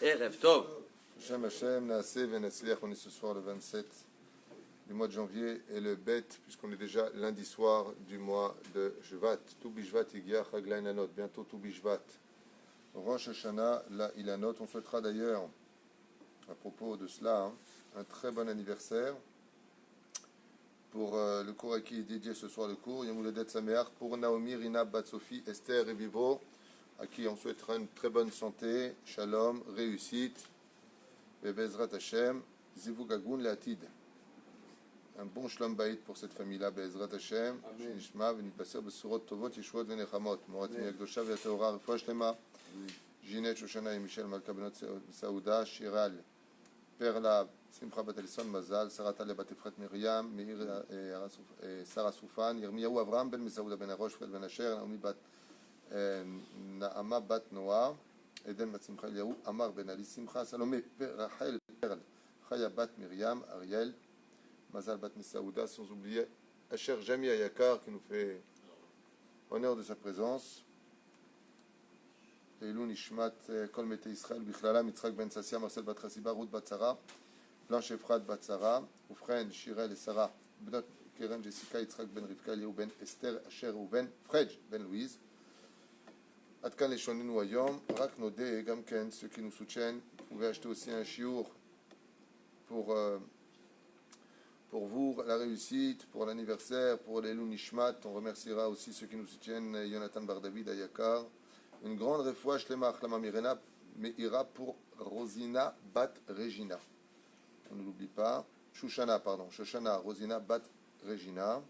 Erev Tov. Hashem Hashem, Naaseh Venatzliach, on est ce soir le 27 du mois de janvier et le Bet, puisqu'on est déjà lundi soir du mois de Shvat. Tu Bishvat Igia Chagla Ilanot, bientôt Tu Bishvat. Rosh Hashanah, la Ilanot. On souhaitera d'ailleurs, à propos de cela, un très bon anniversaire pour le cours à qui est dédié ce soir le cours, Yom Houledet Sameach, pour Naomi, Rina, Bat-Sophie, Esther et Vivro, à qui on souhaitera une très bonne santé, shalom, réussite, et Bezrat Hashem, Zivug Agun Le'atid. Un bon shalom bayit pour cette famille-là, Bezrat Hashem, Shinishma, Venitbaser, Besurot Tovot, Yeshuot, Venechamot, Morat Miyagdosha, Viateora, Refoua Shlema, Ginette, Shoshana et Michel, Malka Benot Saouda, Shiral, Perla, Simcha Bat Elson, Mazal, Sarata Bat Efrat Miriam, Meir Sarah Soufan, Yirmiyahu Avram, Ben Mesaouda Ben Arosh, Fred Ben Asher, Naomi Bat Naama Bat Noah, Eden Bat Simcha Eliyahu, Amar Ben Ali Simcha, Salomé, Rachel Perl, Chaya Bat Miriam, Ariel, Mazal Bat Mesaouda, sans oublier Asher Jami Ayakar qui nous fait honneur de sa présence. Leilou Nishmat, Kol Mete Israël, Bichlala, Mitzrak Ben Sassia, Marcel Bat Chassiba, Ruth Bat Sarah, Blanche Efrat Bat Sarah, Oufren, Shirel et Sarah, Bnot Keren, Jessica, Yitzhak Ben Rivka, Eliyahu Ben Esther, Asher Reuven, Frej Ben Louise. Atkan Leshonenu Hayom, Rak Nodé et Gamken, ceux qui nous soutiennent, vous pouvez acheter aussi un chiour pour vous, la réussite, pour l'anniversaire, pour les Nishmat. On remerciera aussi ceux qui nous soutiennent, Jonathan Bar David, Ayakar. Une grande refoua Shlema Achlama Mirena Meira pour Rosina Bat Regina. On ne l'oublie pas. Shoshana, Rosina Bat Regina.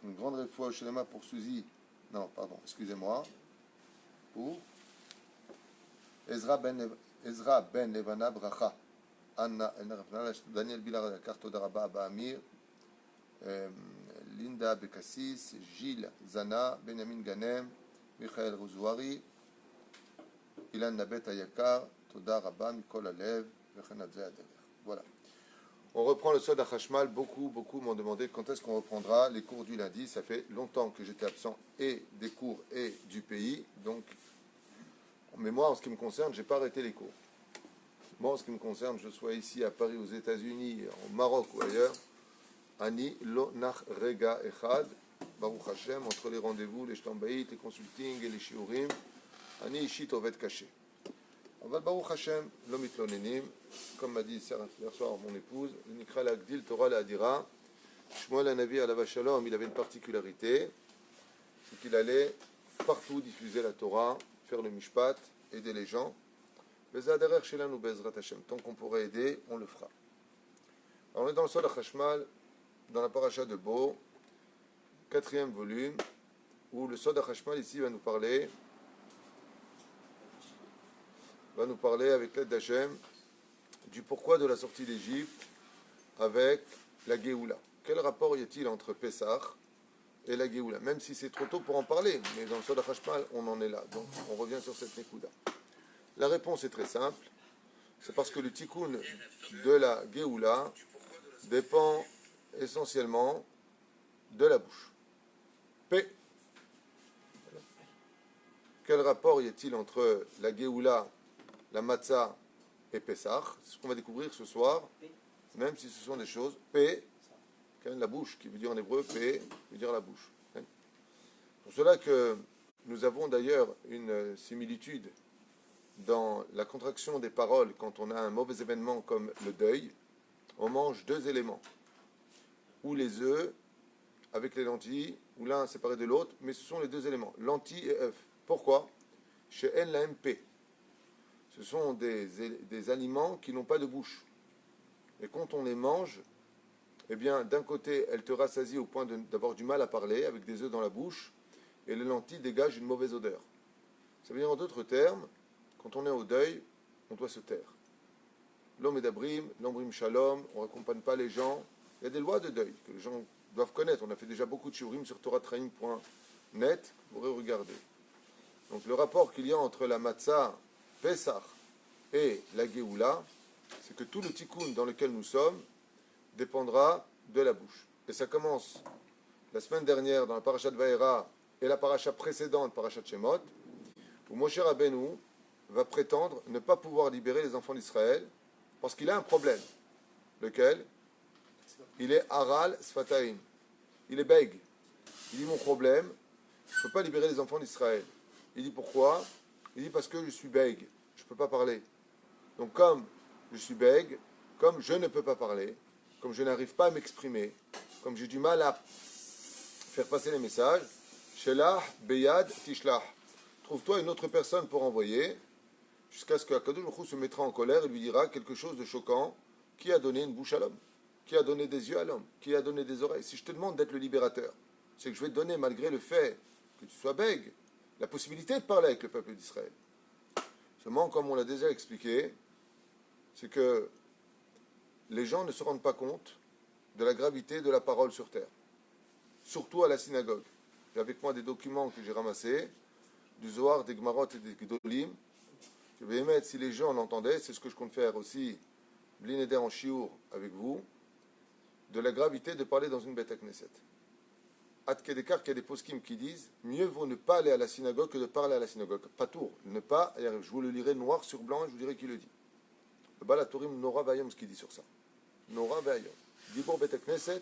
Une grande refoua Shlema pour Suzy. Non, pardon, excusez-moi. Pour Ezra Ben Levana Bracha. Anna Daniel Bilar Kartodaraba Abba Amir. Linda Bekassis, Gilles Zana, Benjamin Ganem, Michael Rouzouari, Ilan Nabet Ayakar, Toda Rabba, Mikol Alev, Vechenadze Adeler. Voilà. On reprend le Sod HaChashmal. Beaucoup m'ont demandé quand est-ce qu'on reprendra les cours du lundi. Ça fait longtemps que j'étais absent et des cours et du pays. Donc, mais moi, en ce qui me concerne, je n'ai pas arrêté les cours. Moi, en ce qui me concerne, je sois ici à Paris, aux États-Unis, au Maroc ou ailleurs. Ani lo nach rega echad, Baruch Hashem, entre les rendez-vous, les shtambaït, les consultings et les shiurim, Ani ishit ovet caché. On va Baruch Hashem, lo mitlonenim, comme m'a dit hier soir mon épouse, Nikra l'agdil Torah l'adira, Shmuel Hanavi alav shalom, il avait une particularité, c'est qu'il allait partout diffuser la Torah, faire le mishpat, aider les gens. Bezaderer shelanu bezrat Hashem, tant qu'on pourrait aider, on le fera. Alors on est dans le Sod HaChashmal, dans la paracha de Bo, 4e volume, où le Sod HaChashmal ici va nous parler avec l'aide d'Hachem du pourquoi de la sortie d'Égypte avec la Géoula. Quel rapport y a-t-il entre Pessah et la Géoula? Même si c'est trop tôt pour en parler, mais dans le Sod HaChashmal, on en est là. Donc on revient sur cette Nekuda. La réponse est très simple. C'est parce que le tikkun de la Géoula dépend essentiellement de la bouche. P. Quel rapport y a-t-il entre la Géoula, la Matzah et Pessah? C'est ce qu'on va découvrir ce soir, même si ce sont des choses. P, la bouche, qui veut dire en hébreu, P, veut dire la bouche. Pour cela que nous avons d'ailleurs une similitude dans la contraction des paroles quand on a un mauvais événement comme le deuil. On mange deux éléments. Ou les œufs avec les lentilles, ou l'un séparé de l'autre, mais ce sont les deux éléments, lentilles et œufs. Pourquoi? Chez NLMP, ce sont des aliments qui n'ont pas de bouche. Et quand on les mange, eh bien, d'un côté, elles te rassasient au point d'avoir du mal à parler, avec des œufs dans la bouche, et les lentilles dégagent une mauvaise odeur. Ça veut dire en d'autres termes, quand on est au deuil, on doit se taire. L'homme est d'abrim, l'ombrim shalom, on ne raccompagne pas les gens. Il y a des lois de deuil que les gens doivent connaître. On a fait déjà beaucoup de shiurim sur toratraim.net, vous pourrez regarder. Donc le rapport qu'il y a entre la matzah, Pessah et la Géoula, c'est que tout le tikkun dans lequel nous sommes dépendra de la bouche. Et ça commence la semaine dernière dans la parashat Vaera et la paracha précédente, paracha Shemot, où Moshe Rabbeinu va prétendre ne pas pouvoir libérer les enfants d'Israël parce qu'il a un problème. Lequel? Il est Aral Sfataim. Il est bègue. Il dit mon problème, je ne peux pas libérer les enfants d'Israël. Il dit pourquoi? Il dit parce que je suis bègue. Je ne peux pas parler. Donc comme je suis bègue, comme je ne peux pas parler, comme je n'arrive pas à m'exprimer, comme j'ai du mal à faire passer les messages, Shelah Beyad Tishlach. Trouve-toi une autre personne pour envoyer, jusqu'à ce qu'Akadosh Baruch Hu se mettra en colère et lui dira quelque chose de choquant. Qui a donné une bouche à l'homme? Qui a donné des yeux à l'homme? Qui a donné des oreilles? Si je te demande d'être le libérateur, c'est que je vais te donner, malgré le fait que tu sois bègue, la possibilité de parler avec le peuple d'Israël. Seulement, comme on l'a déjà expliqué, c'est que les gens ne se rendent pas compte de la gravité de la parole sur terre. Surtout à la synagogue. J'ai avec moi des documents que j'ai ramassés, du Zohar, des Gmarot et des Gdolim. Je vais émettre, si les gens l'entendaient, c'est ce que je compte faire aussi, Blineder en Chiour avec vous, de la gravité de parler dans une Beth Knesset. Ad Kedekar, qu'il y a des poskim qui disent mieux vaut ne pas aller à la synagogue que de parler à la synagogue. Pas tour, ne pas, je vous le lirai noir sur blanc et je vous dirai qui le dit. Le Balatorim Nora Vayom, ce qu'il dit sur ça. Nora Vayom. Dibor Beth Knesset,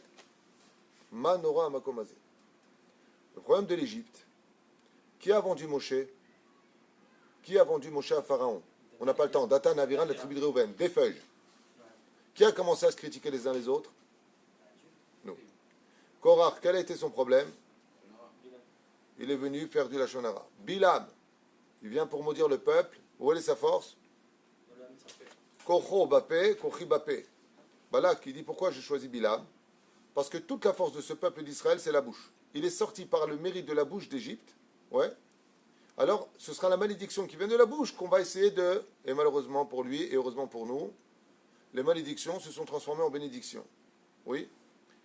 Ma Nora Amakomazé. Le problème de l'Égypte, qui a vendu Moshe? Qui a vendu Moshe à Pharaon? On n'a pas le temps. Datan, Aviran, la tribu de Réhouven, des feuilles. Qui a commencé à se critiquer les uns les autres? Nous. Korach, quel a été son problème? Il est venu faire du Lachon Hara. Bilam, il vient pour maudire le peuple. Où est sa force? Kocho Bapé, Kochi Bapé. Balak, il dit pourquoi j'ai choisi Bilam? Parce que toute la force de ce peuple d'Israël, c'est la bouche. Il est sorti par le mérite de la bouche d'Égypte. Ouais. Alors, ce sera la malédiction qui vient de la bouche qu'on va essayer de... Et malheureusement pour lui, et heureusement pour nous, les malédictions se sont transformées en bénédictions. Oui.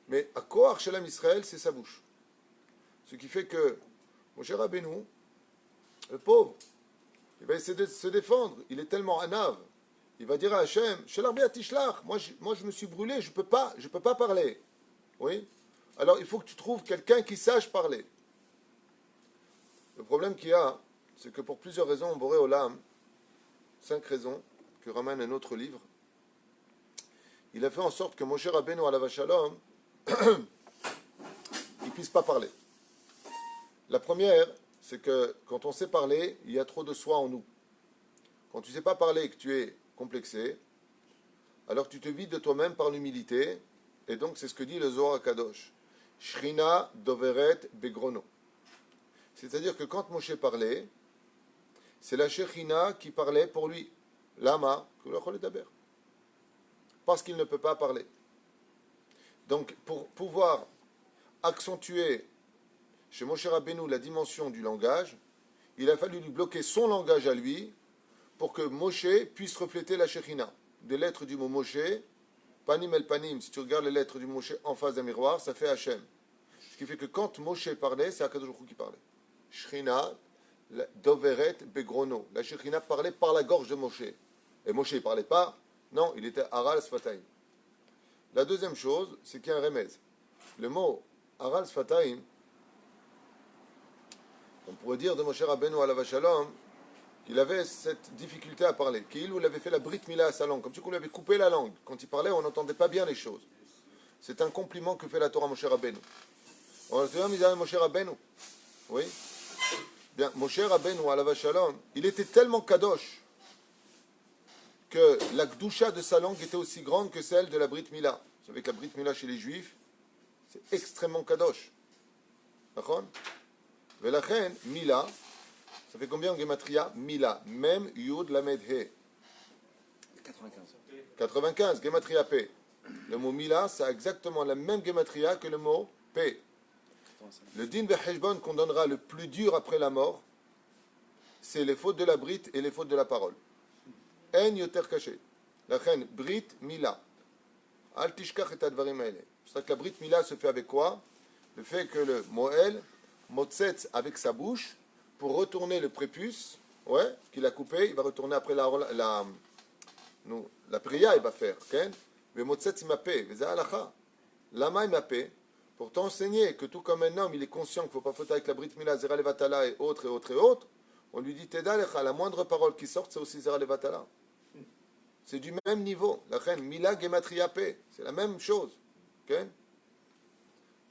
Mais à Koach Shalem Israël, c'est sa bouche. Ce qui fait que Moshe Rabbeinu, le pauvre, il va essayer de se défendre. Il est tellement anav. Il va dire à Hachem, Shelar Be'at Tishlach, moi je me suis brûlé, je peux pas parler. Oui. Alors il faut que tu trouves quelqu'un qui sache parler. Le problème qu'il y a, c'est que pour plusieurs raisons, Boré Olam, 5 raisons, que ramène un autre livre, il a fait en sorte que Moshe Rabbeinu alav Shalom, il ne puisse pas parler. La première, c'est que quand on sait parler, il y a trop de soi en nous. Quand tu ne sais pas parler et que tu es complexé, alors tu te vides de toi-même par l'humilité, et donc c'est ce que dit le Zohar Kadosh. Shrina doveret begrono. C'est-à-dire que quand Moshe parlait, c'est la Shekhinah qui parlait pour lui. Lama, parce qu'il ne peut pas parler. Donc, pour pouvoir accentuer chez Moshe Rabbeinu la dimension du langage, il a fallu lui bloquer son langage à lui pour que Moshe puisse refléter la Shekhinah. Des lettres du mot Moshe, Panim el Panim, si tu regardes les lettres du Moshe en face d'un miroir, ça fait Hachem. Ce qui fait que quand Moshe parlait, c'est Akadosh Baruch Hu qui parlait. Shekhinah, Doveret Begrono. La Shekhinah parlait par la gorge de Moshe. Et Moshe ne parlait pas. Non, il était Aral Sfataim. La deuxième chose, c'est qu'il y a un remez. Le mot Aral Sfataim, on pourrait dire de Moshe Rabbeinu alav Shalom qu'il avait cette difficulté à parler. Qu'il avait fait la Brit Mila à sa langue. Comme si on lui avait coupé la langue. Quand il parlait, on n'entendait pas bien les choses. C'est un compliment que fait la Torah à Moshe Rabbeinu. On se dit, Moshe Rabbeinu. Oui. Bien, Moshe Rabbeinu alav Shalom, il était tellement kadosh que la Gdusha de sa langue était aussi grande que celle de la Brit Mila. Vous savez que la Brit Mila chez les Juifs, c'est extrêmement kadosh. D'accord? Velachen, Mila, ça fait combien en Gematria? Mila, Mem, Yud, Lamed, He. 95. 95, Gematria P. Le mot Mila, ça a exactement la même Gematria que le mot P. 85. Le din Becheshbon qu'on donnera le plus dur après la mort, c'est les fautes de la Brit et les fautes de la parole. En yoter caché. La reine Brit Mila. Al tishkach et advarim haele. C'est ça que la Brit Mila se fait avec quoi? Le fait que le Moël motzetz avec sa bouche pour retourner le prépuce, ouais, qu'il a coupé, il va retourner après la priya, il va faire. Mais motzetz imapé, veza alacha. Lama imapé. pour t'enseigner que tout comme un homme, il est conscient qu'il ne faut pas fauter avec la Brit Mila, Zera Levatala et autres, et autres, et autres, on lui dit Teda Lecha, la moindre parole qui sort, c'est aussi Zera Levatala. C'est du même niveau. La reine, Mila Gematria Pe, c'est la même chose. Okay?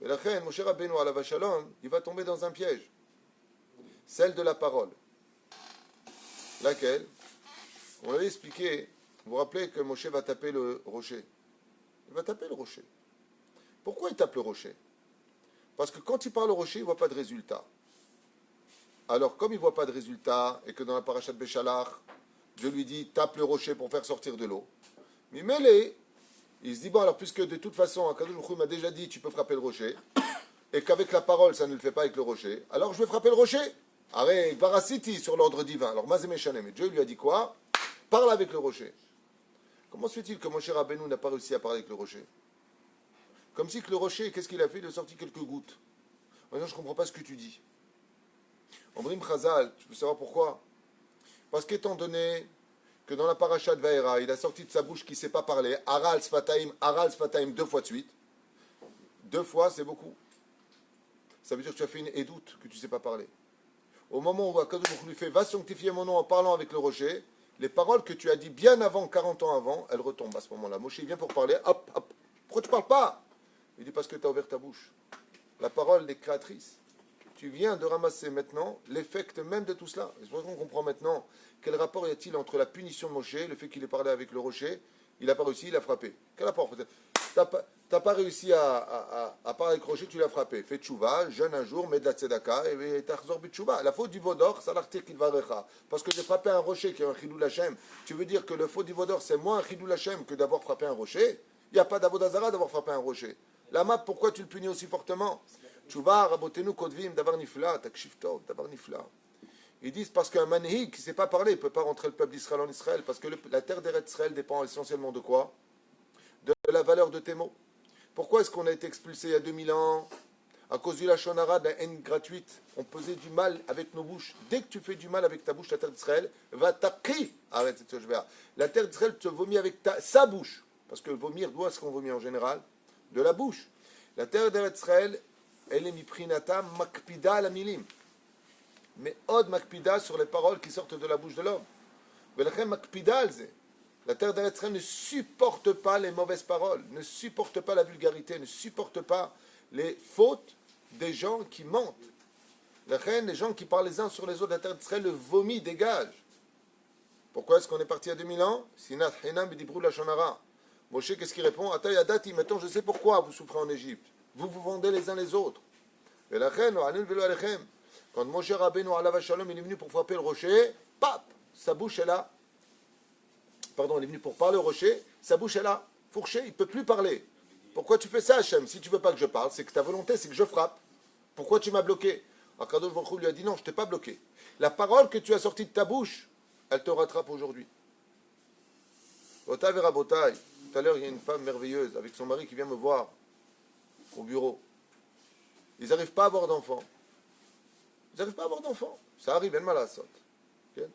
Et la reine, Moshe Rabbeinu Alav Shalom, il va tomber dans un piège. Celle de la parole. Laquelle? On avait expliqué, vous vous rappelez que Moshe va taper le rocher. Il va taper le rocher. Pourquoi il tape le rocher? Parce que quand il parle au rocher, il ne voit pas de résultat. Alors, comme il ne voit pas de résultat, et que dans la parashat Béchalach, Dieu lui dit, tape le rocher pour faire sortir de l'eau. Mais mêlé, il se dit, bon, alors, puisque de toute façon, Akadosh Baruch Hu m'a déjà dit, tu peux frapper le rocher, et qu'avec la parole, ça ne le fait pas avec le rocher, alors je vais frapper le rocher. Arrête, Varasiti sur l'ordre divin. Alors, Mazemé Shanem, et Dieu lui a dit quoi? Parle avec le rocher. Comment se fait-il que Moshe Rabbeinu n'a pas réussi à parler avec le rocher? Comme si que le rocher, qu'est-ce qu'il a fait? Il a sorti quelques gouttes. Maintenant, je ne comprends pas ce que tu dis. Omrim Chazal, tu veux savoir pourquoi? Parce qu'étant donné que dans la paracha de Vaera, il a sorti de sa bouche qui ne sait pas parler, Aral Sfataim, 2 fois de suite. 2 fois, c'est beaucoup. Ça veut dire que tu as fait une édoute, que tu ne sais pas parler. Au moment où Akadosh Baruch Hu lui fait, va sanctifier mon nom en parlant avec le rocher, les paroles que tu as dit bien avant, 40 ans avant, elles retombent à ce moment-là. Moshe vient pour parler, hop, hop. Pourquoi tu ne parles pas? Il dit parce que tu as ouvert ta bouche. La parole est créatrice. Tu viens de ramasser maintenant l'effect même de tout cela. C'est pour ça qu'on comprend maintenant quel rapport y a-t-il entre la punition de Moshe, le fait qu'il ait parlé avec le rocher, il n'a pas réussi, il a frappé. Quel rapport? Tu n'as pas réussi à parler avec le rocher, tu l'as frappé. Fais tchouva, jeûne un jour, mets de la tzedaka, et t'achzor b'tchouva. La faute du vaudor, ça l'artir qu'il va recha. Parce que j'ai frappé un rocher qui est un chidou lachem. Tu veux dire que le faute du vaudor, c'est moins un chidou lachem que d'avoir frappé un rocher? Il n'y a pas d'avodazara d'avoir frappé un rocher. La map, pourquoi tu le punis aussi fortement? Tchouva, rabotenu, kodvim, davar nifla, takshif tov, davar nifla. Ils disent parce qu'un manhig qui ne sait pas parler, il ne peut pas rentrer le peuple d'Israël en Israël, parce que la terre d'Eretz Israël dépend essentiellement de quoi? De la valeur de tes mots. Pourquoi est-ce qu'on a été expulsé il y a 2000 ans? À cause du lachon hara, de la haine gratuite. On faisait du mal avec nos bouches. Dès que tu fais du mal avec ta bouche, la terre d'Israël va t'apri. Arrête cette chose. La terre d'Israël te vomit avec sa bouche. Parce que vomir, d'où est-ce qu'on vomit en général? De la bouche. La terre d'Israël, elle est miprinata makpida la milim. Mais od makpida sur les paroles qui sortent de la bouche de l'homme. La terre d'Israël ne supporte pas les mauvaises paroles, ne supporte pas la vulgarité, ne supporte pas les fautes des gens qui mentent. Les gens qui parlent les uns sur les autres, la terre d'Israël le vomi dégage. Pourquoi est-ce qu'on est parti à 2000 ans? Sinat Henam Bidibrou Lachon hara. Moshe, qu'est-ce qu'il répond? Atayadati, maintenant je sais pourquoi vous souffrez en Égypte. Vous vous vendez les uns les autres. Et la reine, quand Moshe Rabbeinu Alav Shalom il est venu pour frapper le rocher, pap, sa bouche est là. Pardon, il est venu pour parler au rocher, sa bouche est là, fourchée, il ne peut plus parler. Pourquoi tu fais ça, Hachem? Si tu ne veux pas que je parle, c'est que ta volonté, c'est que je frappe. Pourquoi tu m'as bloqué? Akadosh Baruch Hu lui a dit non, je ne t'ai pas bloqué. La parole que tu as sortie de ta bouche, elle te rattrape aujourd'hui. Botaï verra Botaï. Tout à l'heure, il y a une femme merveilleuse avec son mari qui vient me voir au bureau. Ils n'arrivent pas à avoir d'enfants. Ils n'arrivent pas à avoir d'enfants. Ça arrive, elle m'a la saute. Okay?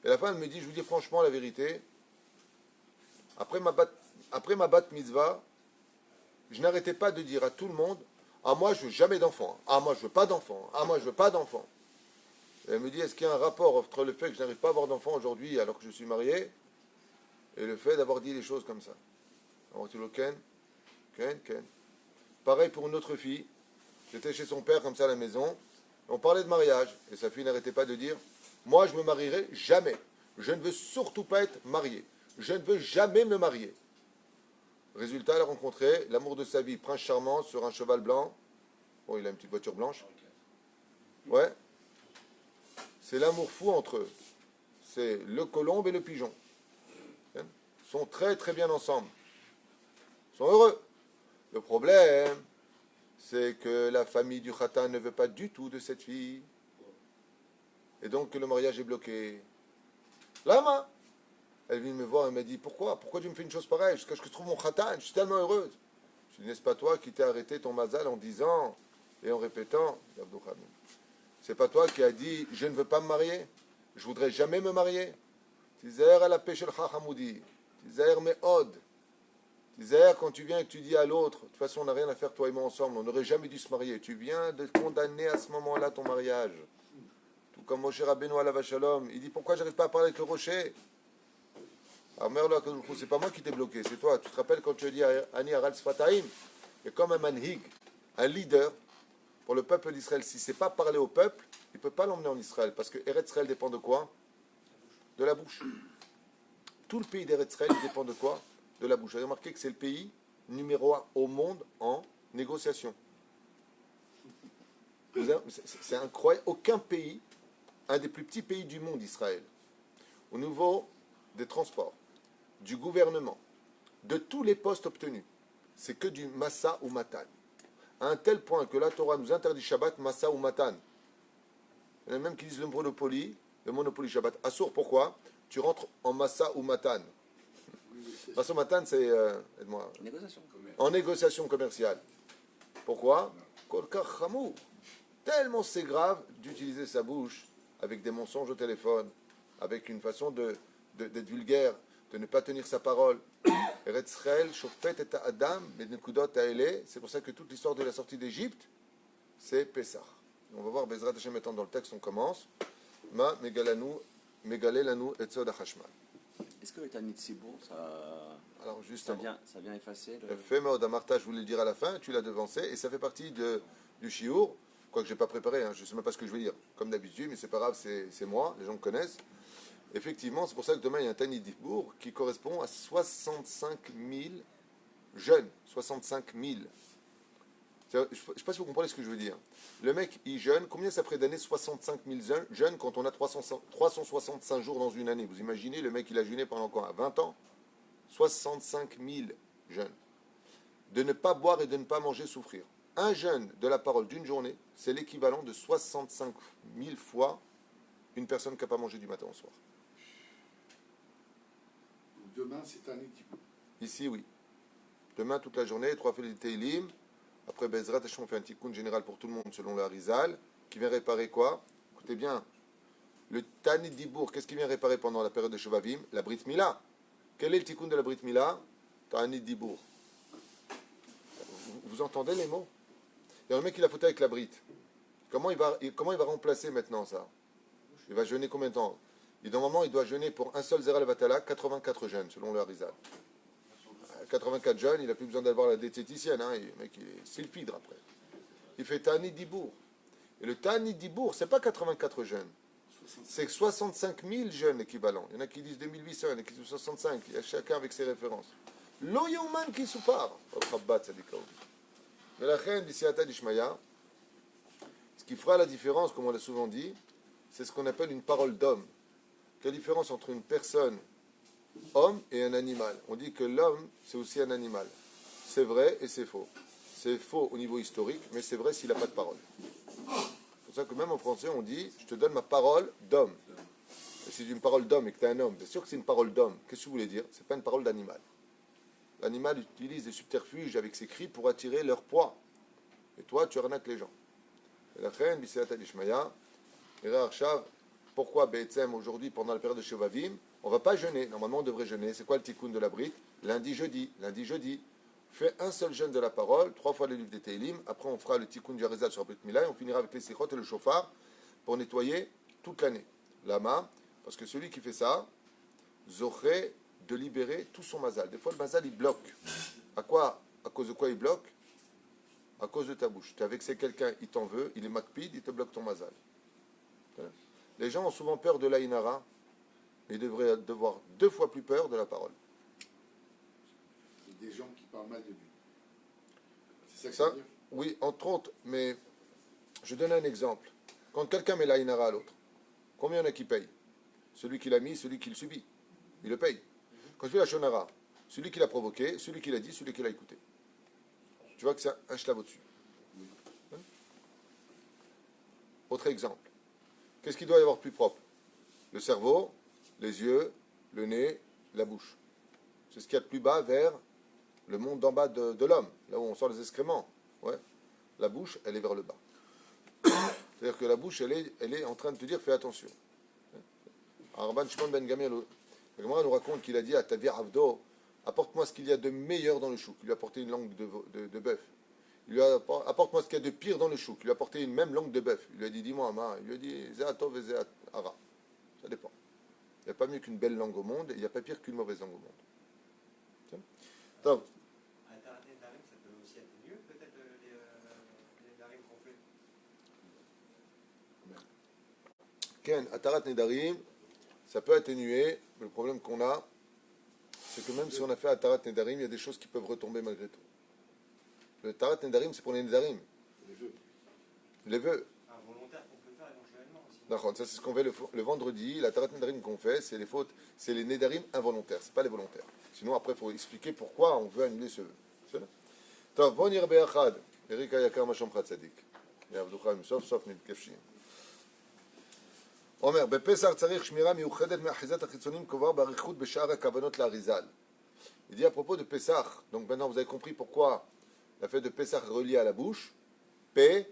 Et la femme me dit, je vous dis franchement la vérité, après ma bat mitzvah, je n'arrêtais pas de dire à tout le monde, ah moi je veux jamais d'enfants, ah moi je veux pas d'enfants, ah moi je veux pas d'enfants. Et elle me dit, est-ce qu'il y a un rapport entre le fait que je n'arrive pas à avoir d'enfants aujourd'hui alors que je suis marié et le fait d'avoir dit les choses comme ça? Alors tu le ken. Pareil pour une autre fille, j'étais chez son père comme ça à la maison, on parlait de mariage et sa fille n'arrêtait pas de dire, moi je me marierai jamais, je ne veux surtout pas être marié, je ne veux jamais me marier. Résultat, elle a rencontré l'amour de sa vie, prince charmant sur un cheval blanc. Bon, il a une petite voiture blanche. Ouais. C'est l'amour fou entre eux. C'est le colombe et le pigeon. Ils sont très très bien ensemble. Ils sont heureux. Le problème, c'est que la famille du Khatan ne veut pas du tout de cette fille. Et donc le mariage est bloqué. Lama. Elle vient me voir et m'a dit, pourquoi tu me fais une chose pareille? Jusqu'à ce que je trouve mon khatan, je suis tellement heureuse. Je lui dis, n'est-ce pas toi qui t'es arrêté ton mazal en disant et en répétant, c'est pas toi qui as dit, je ne veux pas me marier, je voudrais jamais me marier. Tizaer à la pêche el chachamoudi, tizaer me'od, Zéher, quand tu viens et que tu dis à l'autre, de toute façon, on n'a rien à faire, toi et moi, ensemble, on n'aurait jamais dû se marier. Tu viens de condamner à ce moment-là ton mariage. Tout comme Moshe Rabbeinu alav shalom. Il dit, pourquoi j'arrive pas à parler avec le rocher? Alors, Merlo, c'est pas moi qui t'ai bloqué, c'est toi. Tu te rappelles quand tu as dit Ani Aral Sfataim? Et comme un manhig, un leader, pour le peuple d'Israël, si c'est pas parler au peuple, il ne peut pas l'emmener en Israël. Parce que Eretz Israël dépend de quoi? De la bouche. Tout le pays d'Eretz Israël dépend de quoi? De la bouche. Vous avez remarqué que c'est le pays numéro 1 au monde en négociation. C'est incroyable. Aucun pays, un des plus petits pays du monde, Israël, au niveau des transports, du gouvernement, de tous les postes obtenus, c'est que du massa ou matan. À un tel point que la Torah nous interdit Shabbat, massa ou matan. Il y en a même qui disent le Monopoly Shabbat. Assour, pourquoi? Tu rentres en massa ou matan. Massa ou matan, c'est, aide-moi, Négociation. en négociation commerciale. Pourquoi? Tellement c'est grave d'utiliser sa bouche avec des mensonges au téléphone, avec une façon d'être vulgaire, de ne pas tenir sa parole. Eretz Israël, Shofet et Adam, Benekudot Aele, c'est pour ça que toute l'histoire de la sortie d'Égypte, c'est Pessah. On va voir Bezrat Hashem étant dans le texte, on commence. Ma Megalelanu Etzod HaChashmal. Est-ce que le Tanit Sibour, Alors justement, ça vient effacer le... Fait Maod Amarta, je voulais le dire à la fin, tu l'as devancé, et ça fait partie du Shiur, quoique je n'ai pas préparé, je ne sais même pas ce que je vais dire, comme d'habitude, mais c'est pas grave, c'est moi, les gens me connaissent. Effectivement, c'est pour ça que demain il y a un Tanit Dibour qui correspond à 65 000 jeunes. 65 000. Je ne sais pas si vous comprenez ce que je veux dire. Le mec, il jeûne. Combien ça ferait d'années 65 000 jeunes quand on a 365 jours dans une année? Vous imaginez, le mec, il a jeûné pendant quoi? 20 ans? 65 000 jeunes. De ne pas boire et de ne pas manger, souffrir. Un jeûne de la parole d'une journée, c'est l'équivalent de 65 000 fois une personne qui n'a pas mangé du matin au soir. Demain, c'est un équipe. Ici, oui. Demain, toute la journée, 3 fêtes de Teilim. Après, Bezrat Hashem, on fait un tikkun général pour tout le monde, selon le Harizal, qui vient réparer quoi? Écoutez bien. Le Tanit Dibour, qu'est-ce qui vient réparer pendant la période de Shovavim? La Brit Mila. Quel est le tikkun de la Brit Mila? Tanit Dibour. Vous entendez les mots? Il y a un mec qui l'a foutu avec la Brit. Comment il va remplacer maintenant ça? Il va jeûner combien de temps? Normalement, il doit jeûner pour un seul Zera Levatala, 84 jeûnes, selon le Harizal. 84 jeunes, il n'a plus besoin d'avoir la diététicienne. Le mec, il est sylphidre après. Il fait Tanit Dibour. Et le Tanit Dibour, c'est pas 84 jeunes. C'est 65 000 jeunes équivalents. Il y en a qui disent 2800, il y en a qui disent 65. Il y a chacun avec ses références. Lo Yauman qui soupar. Mais la reine d'Isiata d'Ishmaya, ce qui fera la différence, comme on l'a souvent dit, c'est ce qu'on appelle une parole d'homme. Quelle différence entre une personne homme et un animal? On dit que l'homme, c'est aussi un animal. C'est vrai et c'est faux. C'est faux au niveau historique, mais c'est vrai s'il n'a pas de parole. C'est pour ça que même en français, on dit « je te donne ma parole d'homme ». Et si c'est une parole d'homme et que tu es un homme, c'est sûr que c'est une parole d'homme. Qu'est-ce que vous voulez dire? Ce n'est pas une parole d'animal. L'animal utilise des subterfuges avec ses cris pour attirer leur proie. Et toi, tu arnaques les gens. Et la reine, Biseata d'Ishmaya, pourquoi Be'etzem aujourd'hui, pendant la période de Shovavim, on ne va pas jeûner? Normalement, on devrait jeûner. C'est quoi le tikkun de la Brite? Lundi, jeudi. Lundi, jeudi. Fais un seul jeûne de la parole, 3 fois le livre des Teilim. Après, on fera le tikkun du Harizal sur Brit Mila et on finira avec les sikhot et le shofar pour nettoyer toute l'année. Lama, parce que celui qui fait ça, zoché de libérer tout son mazal. Des fois, le mazal, il bloque. À cause de quoi il bloque? À cause de ta bouche. Tu es avec quelqu'un, il t'en veut, il est makpid, il te bloque ton mazal. Les gens ont souvent peur de l'aïnara, mais ils devraient avoir 2 fois plus peur de la parole. Il y a des gens qui parlent mal de lui. C'est Ça, ça que tu veux dire? oui, entre autres, mais je donne un exemple. Quand quelqu'un met l'aïnara à l'autre, combien il y en a qui payent? Celui qui l'a mis, celui qui le subit. Il le paye. Quand tu fais la shonara, celui qui l'a provoqué, celui qui l'a dit, celui qui l'a écouté. Tu vois que c'est un shlav au-dessus. Hein? Autre exemple. Qu'est-ce qu'il doit y avoir de plus propre? Le cerveau, les yeux, le nez, la bouche. C'est ce qu'il y a de plus bas vers le monde d'en bas de l'homme, là où on sort les excréments. Ouais. La bouche, elle est vers le bas. C'est-à-dire que la bouche, elle est en train de te dire, fais attention. Alors, Rabban Shimon ben Gamliel, nous raconte qu'il a dit à Tavir Avdo, apporte-moi ce qu'il y a de meilleur dans le chouk. Il lui a apporté une langue de bœuf. Il lui a apporte-moi ce qu'il y a de pire dans le chouk. Il lui a apporté une même langue de bœuf. Il lui a dit, dis-moi, Ama. Il lui a dit, Zéatov et Zéatara. Ça dépend. Il n'y a pas mieux qu'une belle langue au monde, et il n'y a pas pire qu'une mauvaise langue au monde. Donc, Atarat Nedarim, ça peut aussi atténuer peut-être les Nedarim qu'on fait. Ken, Atarat Nedarim, ça peut atténuer, mais le problème qu'on a, c'est que même si on a fait Atarat Nedarim, il y a des choses qui peuvent retomber malgré tout. Le Atarat Nedarim, c'est pour les Nedarim. Les vœux. Les vœux. Un volontaire qu'on peut faire éventuellement aussi. D'accord, ça c'est ce qu'on fait le vendredi. La Tarat Nedarim qu'on fait, c'est les fautes, c'est les Nedarim involontaires, c'est pas les volontaires. Sinon après il faut expliquer pourquoi on veut annuler ce vœu. C'est là. Tov, bon ir be'achad. Erika yakar mashom chatzadik. Yavducha sauf sauf nitkefshim. Omer, בפסח צריך שמירה מיוחדת מאחיזת החיצונים כבר באריכות בשאר הכוונות לאריזל. Il dit à propos de Pessah, donc maintenant vous avez compris pourquoi la fête de Pessah est reliée à la bouche. Pessah.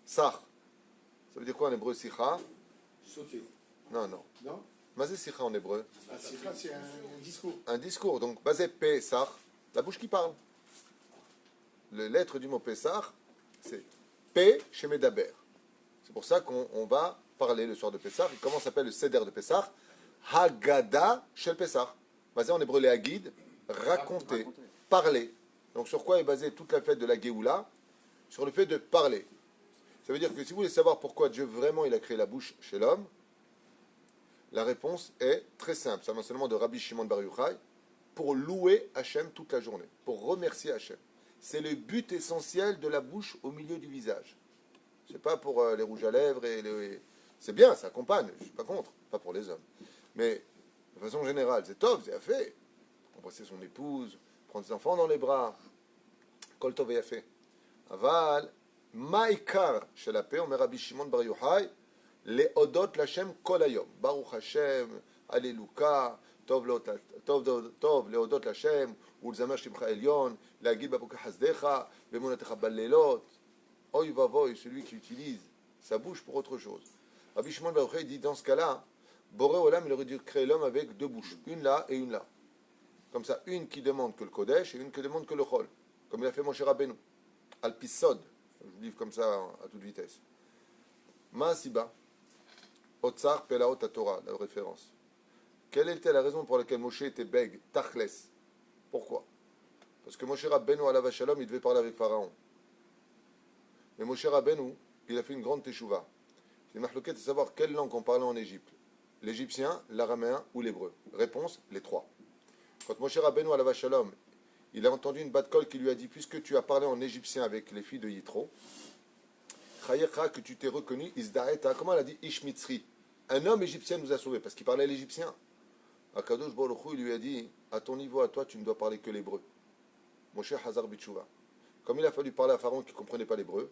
Ça veut dire quoi en hébreu, Sikha? Sauter. Non, non. Non? Mazé Sikha en hébreu. Ah, c'est un discours. Un discours. Donc, basé Pessah, la bouche qui parle. Le lettre du mot Pessah, c'est P chez Medaber. C'est pour ça qu'on va parler le soir de Pessah. Et comment s'appelle le Seder de Pessah? Haggadah shel Pessah. Basé en hébreu, les Hagid, raconter, parler. Donc, sur quoi est basée toute la fête de la Géoula? Sur le fait de parler. Ça veut dire que si vous voulez savoir pourquoi Dieu vraiment il a créé la bouche chez l'homme, la réponse est très simple. C'est un enseignement de Rabbi Shimon Bar Yochai pour louer Hachem toute la journée, pour remercier Hachem. C'est le but essentiel de la bouche au milieu du visage. C'est pas pour les rouges à lèvres et les... C'est bien, ça accompagne, je suis pas contre, pas pour les hommes. Mais de façon générale, c'est top, c'est fait. Embrasser son épouse, prendre ses enfants dans les bras. Kol tov et fait. Aval. Maïkar chez la paix, on met Rabbi Shimon Bar Yochai, les odot l'Hashem kol hayom. Baruch Hashem, Alléluia, Tov le odot l'Hashem, Ulzamer Shimcha Elyon, Lagid Babuka Hasdecha, Bemunatecha Ballelot. Oy vavoy, celui qui utilise sa bouche pour autre chose. Rabbi Shimon Bar Yochai dit dans ce cas-là, Boré Olam, il aurait dû créer l'homme avec deux bouches, une là et une là. Comme ça, une qui demande que le Kodesh et une qui demande que le Chol. Comme il a fait Moshe Rabbeinu. Al-Pisod. Je livre comme ça à toute vitesse. Ma'asiba, Otsar Pelaot Torah, la référence. Quelle était la raison pour laquelle Moshe était bègue, Tachles? Pourquoi? Parce que Moshe Rabbeinu alav Shalom, il devait parler avec Pharaon. Mais Moshe Rabbeinu, il a fait une grande teshuva. C'est une marloquette de savoir quelle langue on parlait en Égypte. L'égyptien, l'araméen ou l'hébreu. Réponse, les trois. Quand Moshe Rabbeinu alav Shalom, il a entendu une batte-colle qui lui a dit, puisque tu as parlé en égyptien avec les filles de Yitro, Chayecha, que tu t'es reconnu, Isdaeta, comment elle a dit, Ishmitzri. Un homme égyptien nous a sauvés, parce qu'il parlait l'égyptien. Akadosh Baruch Hu, il lui a dit, à ton niveau, à toi, tu ne dois parler que l'hébreu. Moshe Hazar Bitshuva. Comme il a fallu parler à Pharaon qui ne comprenait pas l'hébreu,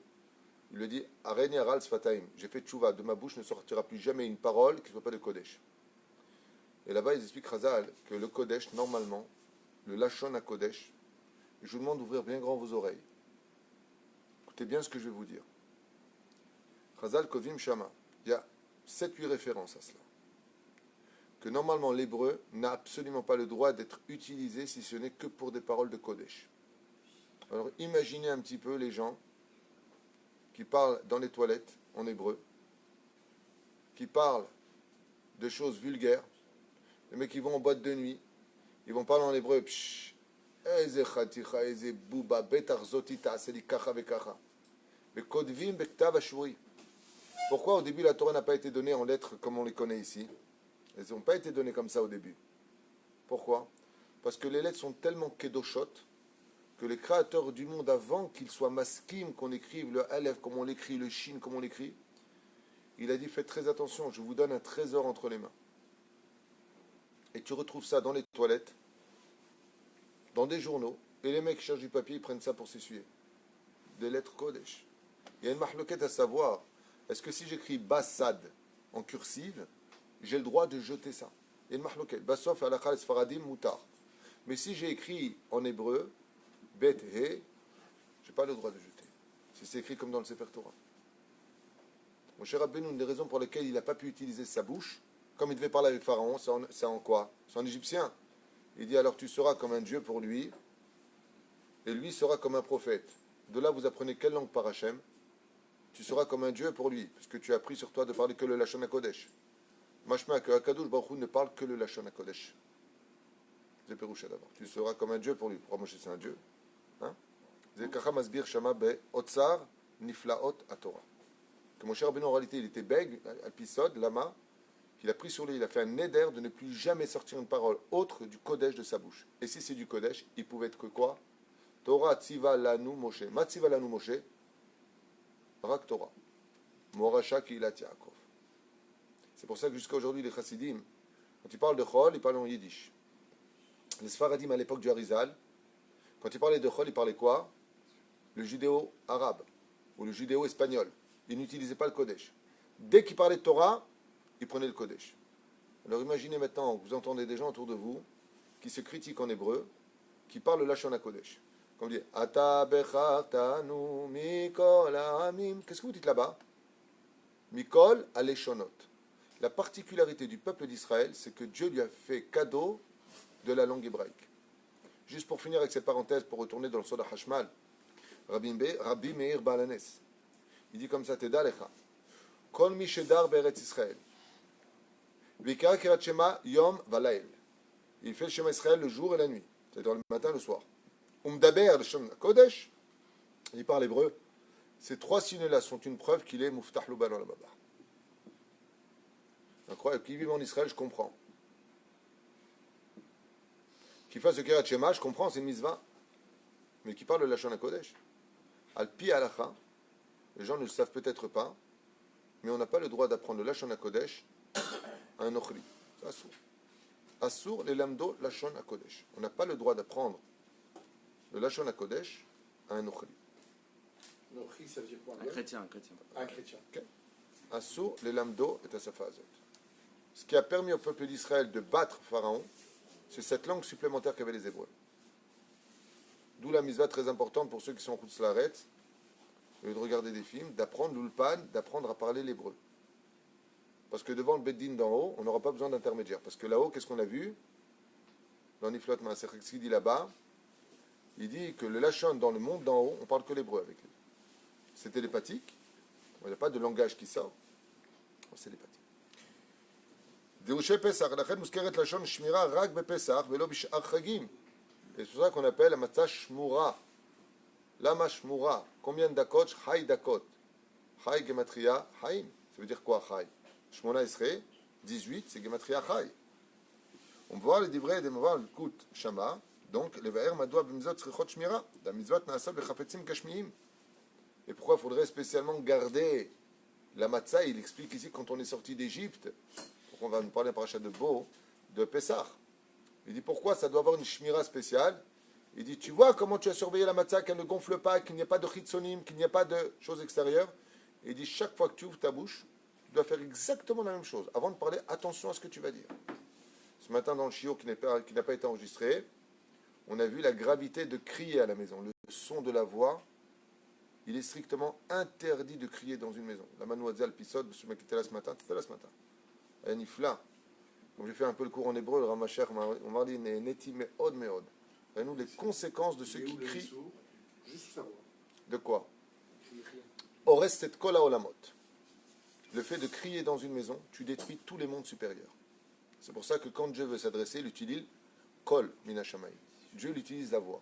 il lui a dit, Areni Aral Sfataim, j'ai fait tchouva, de ma bouche ne sortira plus jamais une parole qui ne soit pas de Kodesh. Et là-bas, ils expliquent Chazal que le Kodesh, normalement, le Lachon à Kodesh, je vous demande d'ouvrir bien grand vos oreilles. Écoutez bien ce que je vais vous dire. Chazal Kovim Shama, il y a 7-8 références à cela. Que normalement l'hébreu n'a absolument pas le droit d'être utilisé si ce n'est que pour des paroles de Kodesh. Alors imaginez un petit peu les gens qui parlent dans les toilettes en hébreu, qui parlent de choses vulgaires, les mecs qui vont en boîte de nuit, ils vont parler en hébreu, pshh, eze khaticha, eze bouba, betar zoti ta'aseli kacha vekacha. Mais kodvim bektav ashuri. Pourquoi au début la Torah n'a pas été donnée en lettres comme on les connaît ici? Elles n'ont pas été données comme ça au début. Pourquoi? Parce que les lettres sont tellement kedoshot que les créateurs du monde, avant qu'ils soient maskim, qu'on écrive le alef comme on l'écrit, le shin comme on l'écrit, il a dit faites très attention, je vous donne un trésor entre les mains. Et tu retrouves ça dans les toilettes, dans des journaux, et les mecs qui cherchent du papier, ils prennent ça pour s'essuyer. Des lettres Kodesh. Il y a une mahloquette à savoir, est-ce que si j'écris Bassad en cursive, j'ai le droit de jeter ça? Il y a une mahloquette. Bassof alachal sfaradim mutar. Mais si j'ai écrit en hébreu, Bet He, j'ai pas le droit de jeter. Si c'est écrit comme dans le Sefer Torah. Mon cher Rabbeinu, une des raisons pour lesquelles il n'a pas pu utiliser sa bouche, comme il devait parler avec Pharaon, c'est en quoi? C'est en égyptien. Il dit alors tu seras comme un Dieu pour lui, et lui sera comme un prophète. De là, vous apprenez quelle langue par Hachem? Tu seras comme un Dieu pour lui, puisque tu as pris sur toi de parler que le Lashon HaKodesh. Mashma que Akadosh Baruch Hu ne parle que le Lashon HaKodesh. C'est Péroucha d'abord. Tu seras comme un Dieu pour lui. Pourquoi Moshe c'est un Dieu? Zekacha Masbir Shama Be Otsar Niflaot Atorah. Que Moshe Rabbeinu en réalité il était bègue, alpisod, lama, qu'il a pris sur lui, il a fait un neder de ne plus jamais sortir une parole autre du Kodesh de sa bouche. Et si c'est du Kodesh, il pouvait être que quoi? Torah Tziva Lanu Moshe. Ma Tziva Lanu Moshe. Rak Torah. Morasha Kilat Yaakov. C'est pour ça que jusqu'à aujourd'hui, les Chassidim, quand ils parlent de Chol, ils parlent en Yiddish. Les Sfaradim à l'époque du Harizal, quand ils parlaient de Chol, ils parlaient quoi? Le judéo-arabe ou le judéo-espagnol. Ils n'utilisaient pas le Kodesh. Dès qu'ils parlaient de Torah, ils prenaient le Kodesh. Alors imaginez maintenant que vous entendez des gens autour de vous qui se critiquent en hébreu, qui parlent le Lashon HaKodesh. Comme dit Ata bechartanu mikol ha'amim. Qu'est-ce que vous dites là-bas? Mikol aleshonot. La particularité du peuple d'Israël, c'est que Dieu lui a fait cadeau de la langue hébraïque. Juste pour finir avec cette parenthèse, pour retourner dans le Soda Hashmal, Rabbi Meir Balanes, il dit comme ça, Teda lecha, Kol mi shedar be'eretz Israël, V'ikara kirat shema yom v'lael. Il fait le Shema Israël le jour et la nuit, c'est-à-dire le matin et le soir. Umdaber le Shema Kodesh, il parle hébreu. Ces trois signes-là sont une preuve qu'il est Muftah Luban la Baba. Incroyable, qui vit en Israël, je comprends. Qui fasse le Kirat Shema, je comprends, c'est une mitzvah. Mais qui parle le Lashon HaKodesh, Al-Pi Halacha, les gens ne le savent peut-être pas, mais on n'a pas le droit d'apprendre le Lashon HaKodesh à un Ochri. C'est Assour. Assour les Lamdo Lashon HaKodesh. On n'a pas le droit d'apprendre le Lashon HaKodesh à un Ochri. Nochi, ça veut dire quoi? Un chrétien, un chrétien. Un chrétien. Okay. Assour les Lamdo et Asafazot. Ce qui a permis au peuple d'Israël de battre Pharaon, c'est cette langue supplémentaire qu'avaient les Hébreux. D'où la mitzvah très importante pour ceux qui sont en Chutz Laaretz, au lieu de regarder des films, d'apprendre l'ulpan, d'apprendre à parler l'hébreu. Parce que devant le Beddin d'en haut, on n'aura pas besoin d'intermédiaire. Parce que là-haut, qu'est-ce qu'on a vu? Dans Niflot Maaser, ce qu'il dit là-bas, il dit que le Lachon dans le monde d'en haut, on parle que l'hébreu avec lui. C'est télépathique. Il n'y a pas de langage qui sort. C'est télépathique. Derushe Pesach, la muskeret Lachon Shmira rak be Pesach, velo bishar chagim. Et c'est pour ça qu'on appelle la matzah shmura. Lama shmura. Combien de dakot? Chai dakot. Chai gematria chaim. Ça veut dire quoi chai? Shmona Esrei, 18, c'est gematria chai. On va voir les divrei de Mavar le Kut Shama. Donc, le Va'er Madoua b'mizot tzrichot shmira. La mitzvot na'asa b'chafetzim kashmiim. Et pourquoi il faudrait spécialement garder la matzah? Il explique ici quand on est sorti d'Égypte. On va nous parler un parachat de Bo, de Pessah. Il dit pourquoi ça doit avoir une shmira spéciale. Il dit tu vois comment tu as surveillé la matzah, qu'elle ne gonfle pas, qu'il n'y a pas de chitsonim, qu'il n'y a pas de choses extérieures. Et il dit chaque fois que tu ouvres ta bouche, tu dois faire exactement la même chose. Avant de parler, attention à ce que tu vas dire. Ce matin dans le shiur qui n'a pas été enregistré, on a vu la gravité de crier à la maison. Le son de la voix, il est strictement interdit de crier dans une maison. La mademoiselle Pissot, ce mec qui était là ce matin, c'était là ce matin. Elle nifla. Comme j'ai fait un peu le cours en hébreu, le Ramacher, on m'a dit neti meod meod. Et nous, les conséquences de ceux qui crient. Juste savoir. De quoi? Orest et kol haolamot. Le fait de crier dans une maison, tu détruis tous les mondes supérieurs. C'est pour ça que quand Dieu veut s'adresser, il utilise kol minashamayim. Dieu utilise la voix.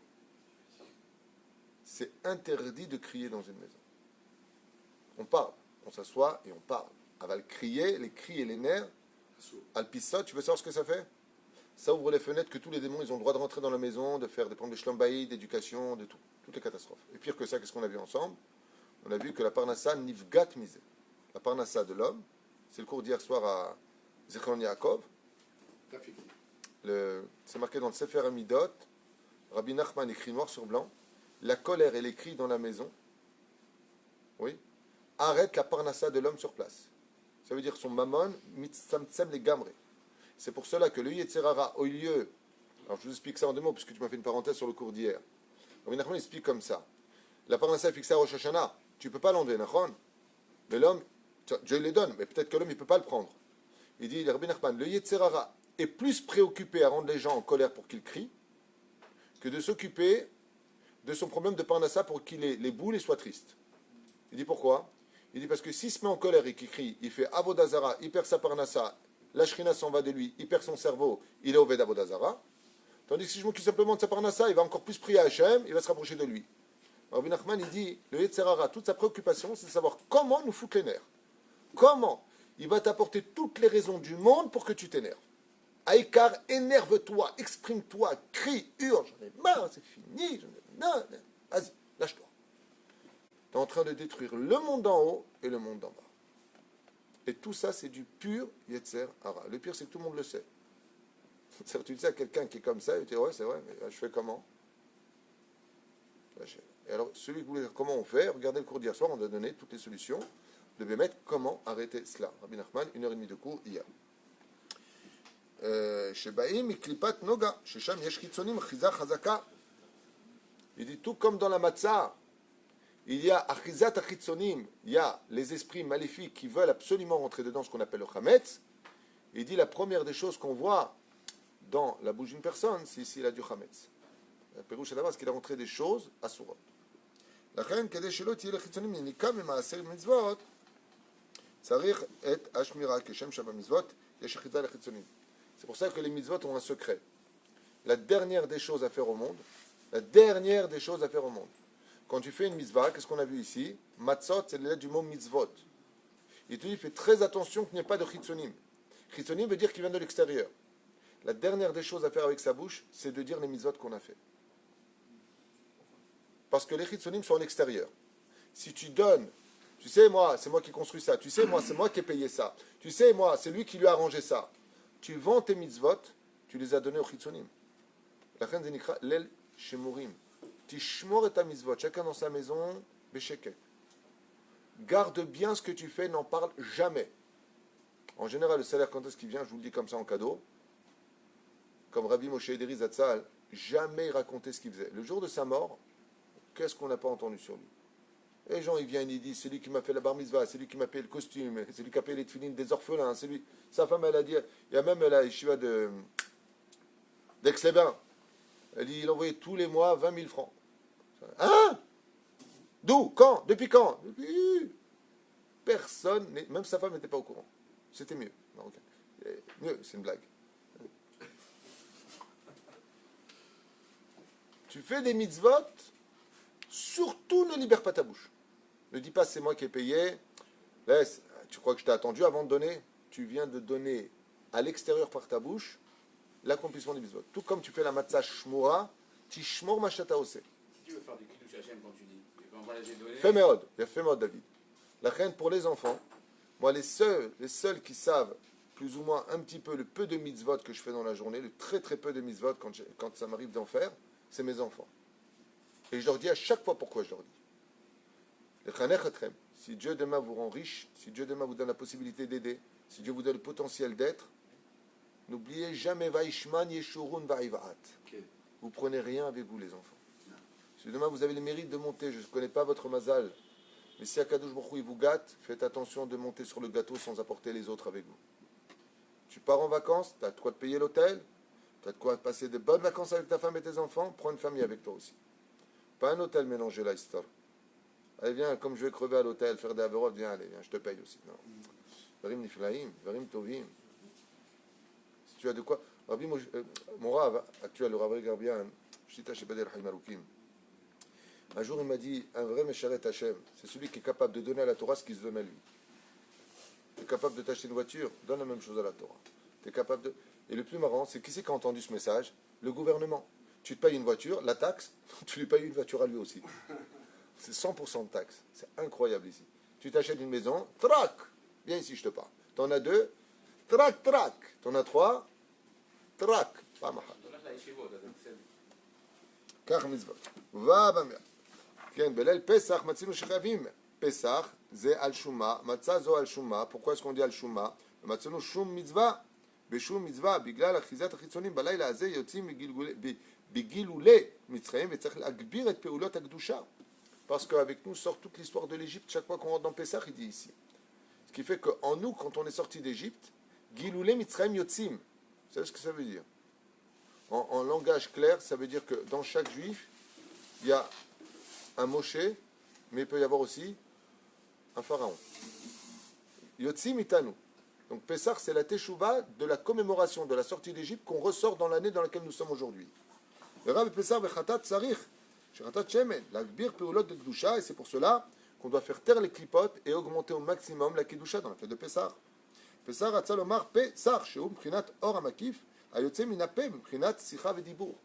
C'est interdit de crier dans une maison. On parle, on s'assoit et on parle. Aval crier, les cris et les nerfs, Alpissa, tu veux savoir ce que ça fait? Ça ouvre les fenêtres que tous les démons, ils ont le droit de rentrer dans la maison, de faire des problèmes de shlambaï, d'éducation, de tout. Toutes les catastrophes. Et pire que ça, qu'est-ce qu'on a vu ensemble? On a vu que la parnassa nifgat misé. La parnassa de l'homme, c'est le cours d'hier soir à Zichron Yaakov. C'est marqué dans le Sefer Amidot. Rabbi Nachman écrit noir sur blanc. La colère et les cris dans la maison, oui, arrête la parnassa de l'homme sur place. Ça veut dire son mammon mitzamtsem les gamré. C'est pour cela que le Yetzerara, au lieu. Alors je vous explique ça en deux mots, puisque tu m'as fait une parenthèse sur le cours d'hier. Rabbi Nachman explique comme ça. La parnassa est fixée à Rosh Hashanah. Tu ne peux pas l'enlever, Nachon. Mais l'homme, Dieu les donne, mais peut-être que l'homme, il ne peut pas le prendre. Il dit, Rabbi Nachman, le Yetzerara, est plus préoccupé à rendre les gens en colère pour qu'ils crient que de s'occuper de son problème de parnassa pour qu'il ait les boules et soit triste. Il dit pourquoi? Il dit parce que s'il se met en colère et qu'il crie, il fait Avodazara, il perd sa parnassa, la shrina s'en va de lui, il perd son cerveau, il est au Ved Avodazara. Tandis que si je m'occupe simplement de sa parnassa, il va encore plus prier à Hachem, il va se rapprocher de lui. Rabbi Nachman, il dit, le Yetzer Hara, toute sa préoccupation, c'est de savoir comment nous foutre les nerfs. Comment? Il va t'apporter toutes les raisons du monde pour que tu t'énerves. Aïkar, énerve-toi, exprime-toi, crie, hurle, j'en ai marre, c'est fini, non, vas-y, lâche-toi. Tu es en train de détruire le monde d'en haut et le monde d'en bas. Et tout ça, c'est du pur Yetzer Hara. Le pire, c'est que tout le monde le sait. Tu dis à quelqu'un qui est comme ça, il te dit, ouais, c'est vrai, mais je fais comment? Et alors, celui qui voulait dire comment on fait, regardez le cours d'hier soir, on a donné toutes les solutions de Bémet, comment arrêter cela. Rabbi Nachman, 1h30 de cours hier. Shebaim iklipat noga, shesham yesh chitzonim achiza chazaka. Il dit tout comme dans la matzah, il y a achizat achitzonim, il y a les esprits maléfiques qui veulent absolument rentrer dedans, ce qu'on appelle le chametz. Il dit la première des choses qu'on voit dans la bouche d'une personne, c'est ici la du chametz. La pérouche là-bas, c'est qu'il a rentré des choses à Surot. La reine, כדי שלא תהיה לחיצונים יניקה ממעשר מצוות, צריך את השמירה, כשם שבמצוות יש אחיזה לחיצונים. C'est pour ça que les mitzvot ont un secret. La dernière des choses à faire au monde, quand tu fais une mitzvah, qu'est-ce qu'on a vu ici? Matzot, c'est le lettre du mot mitzvot. Il te dit, fais très attention qu'il n'y ait pas de chitzonim. Chitzonim veut dire qu'il vient de l'extérieur. La dernière des choses à faire avec sa bouche, c'est de dire les mitzvot qu'on a fait. Parce que les chitzonim sont en extérieur. Si tu donnes, tu sais, moi, c'est moi qui construis ça. Tu sais, moi, c'est moi qui ai payé ça. Tu sais, moi, c'est lui qui lui a arrangé ça. Tu vends tes mitzvot, tu les as donnés aux chitzonim. La reine Zenikra, l'el shemurim. Tishmor et ta mitzvot, chacun dans sa maison, bécheket. Garde bien ce que tu fais, n'en parle jamais. En général, le salaire, quand est-ce qu'il vient? Je vous le dis comme ça en cadeau. Comme Rabbi Moshe Ederi Zatzal, jamais il racontait ce qu'il faisait. Le jour de sa mort, qu'est-ce qu'on n'a pas entendu sur lui? Les gens, ils viennent, ils disent, c'est lui qui m'a fait la bar mitzvah, c'est lui qui m'a payé le costume, c'est lui qui a payé les tefilines des orphelins, c'est lui. Sa femme, elle a dit, il y a même la yeshiva d'Aix-les-Bains. Elle dit, il envoyait tous les mois 20 000 francs. Hein? D'où? Quand? Depuis quand? Depuis... Personne, même sa femme n'était pas au courant. C'était mieux. Non, okay. Mieux, c'est une blague. Tu fais des mitzvot, surtout ne libère pas ta bouche. Ne dis pas c'est moi qui ai payé. Laisse, tu crois que je t'ai attendu avant de donner? Tu viens de donner à l'extérieur par ta bouche l'accomplissement des mitzvot. Tout comme tu fais la matzah shmura, tishmor machata osé. Si tu veux faire du kiddush Hashem quand tu dis, et ben voilà, j'ai donné. Fais méod, David. La reine pour les enfants, moi les seuls qui savent plus ou moins un petit peu le peu de mitzvot que je fais dans la journée, le très très peu de mitzvot quand ça m'arrive d'en faire, c'est mes enfants. Et je leur dis à chaque fois pourquoi je leur dis. Si Dieu demain vous rend riche, si Dieu demain vous donne la possibilité d'aider, si Dieu vous donne le potentiel d'être, n'oubliez jamais Vaishman Yeshurun Vaivaat. Vous prenez rien avec vous les enfants. Si demain vous avez le mérite de monter, je ne connais pas votre mazal, mais si Akadosh Baruch Hu il vous gâte, faites attention de monter sur le gâteau sans apporter les autres avec vous. Tu pars en vacances, tu as de quoi te payer l'hôtel, tu as de quoi passer de bonnes vacances avec ta femme et tes enfants, prends une famille avec toi aussi. Pas un hôtel mélangé là, histoire. Allez, viens, comme je vais crever à l'hôtel, faire des averot, viens, allez, viens, je te paye aussi. Non. Varim niflaim, varim tovim. Si tu as de quoi. Rabbi mon Rav actuel, le Rav Garbian, Shita Shebadel Haïmaroukim. Un jour, il m'a dit, un vrai Mesharet Hashem, c'est celui qui est capable de donner à la Torah ce qu'il se donne à lui. Tu es capable de t'acheter une voiture, donne la même chose à la Torah. Tu es capable de... Et le plus marrant, c'est qui c'est qui a entendu ce message? Le gouvernement. Tu te payes une voiture, la taxe, tu lui payes une voiture à lui aussi. C'est 100% de taxe. C'est incroyable ici. Tu t'achètes une maison, trac, viens ici, je te parle. T'en as deux, trac, trac. T'en as trois, trac. Pas mahal. Kach mitzvot. Va bamia. כן, בליל פסח מצינו שחייבים. פסח זה על שומה, מצה זו על שומה. pourquoi est-ce qu'on dit על שומה? ומצאנו שום מצווה. בשום מצווה, בגלל אחיזת החיצונים בלילה הזה יוצאים בגילולי מצרים וצריך להגביר את פעולות הקדושה. Parce qu'avec nous sort toute l'histoire de l'Égypte chaque fois qu'on rentre dans Pessah, il dit ici. Ce qui fait qu'en nous, quand on est sorti d'Égypte, Giloulé Mitzrayim Yotzim, Vous savez ce que ça veut dire? En langage clair, ça veut dire que dans chaque juif, il y a un Moshe, mais il peut y avoir aussi un pharaon. Yotzi mitanu. Donc Pessah, c'est la teshuva de la commémoration de la sortie d'Égypte qu'on ressort dans l'année dans laquelle nous sommes aujourd'hui. Le Rav Pessah bechatat sarich, shechatat shemen, l'agbir peulot de kedusha, et c'est pour cela qu'on doit faire taire les clipotes et augmenter au maximum la kedusha dans la fête de Pessah. Pessah ratzal omar Pessah, shehu m'prinat or amakif, ayotze minape m'prinat sicha vedibour.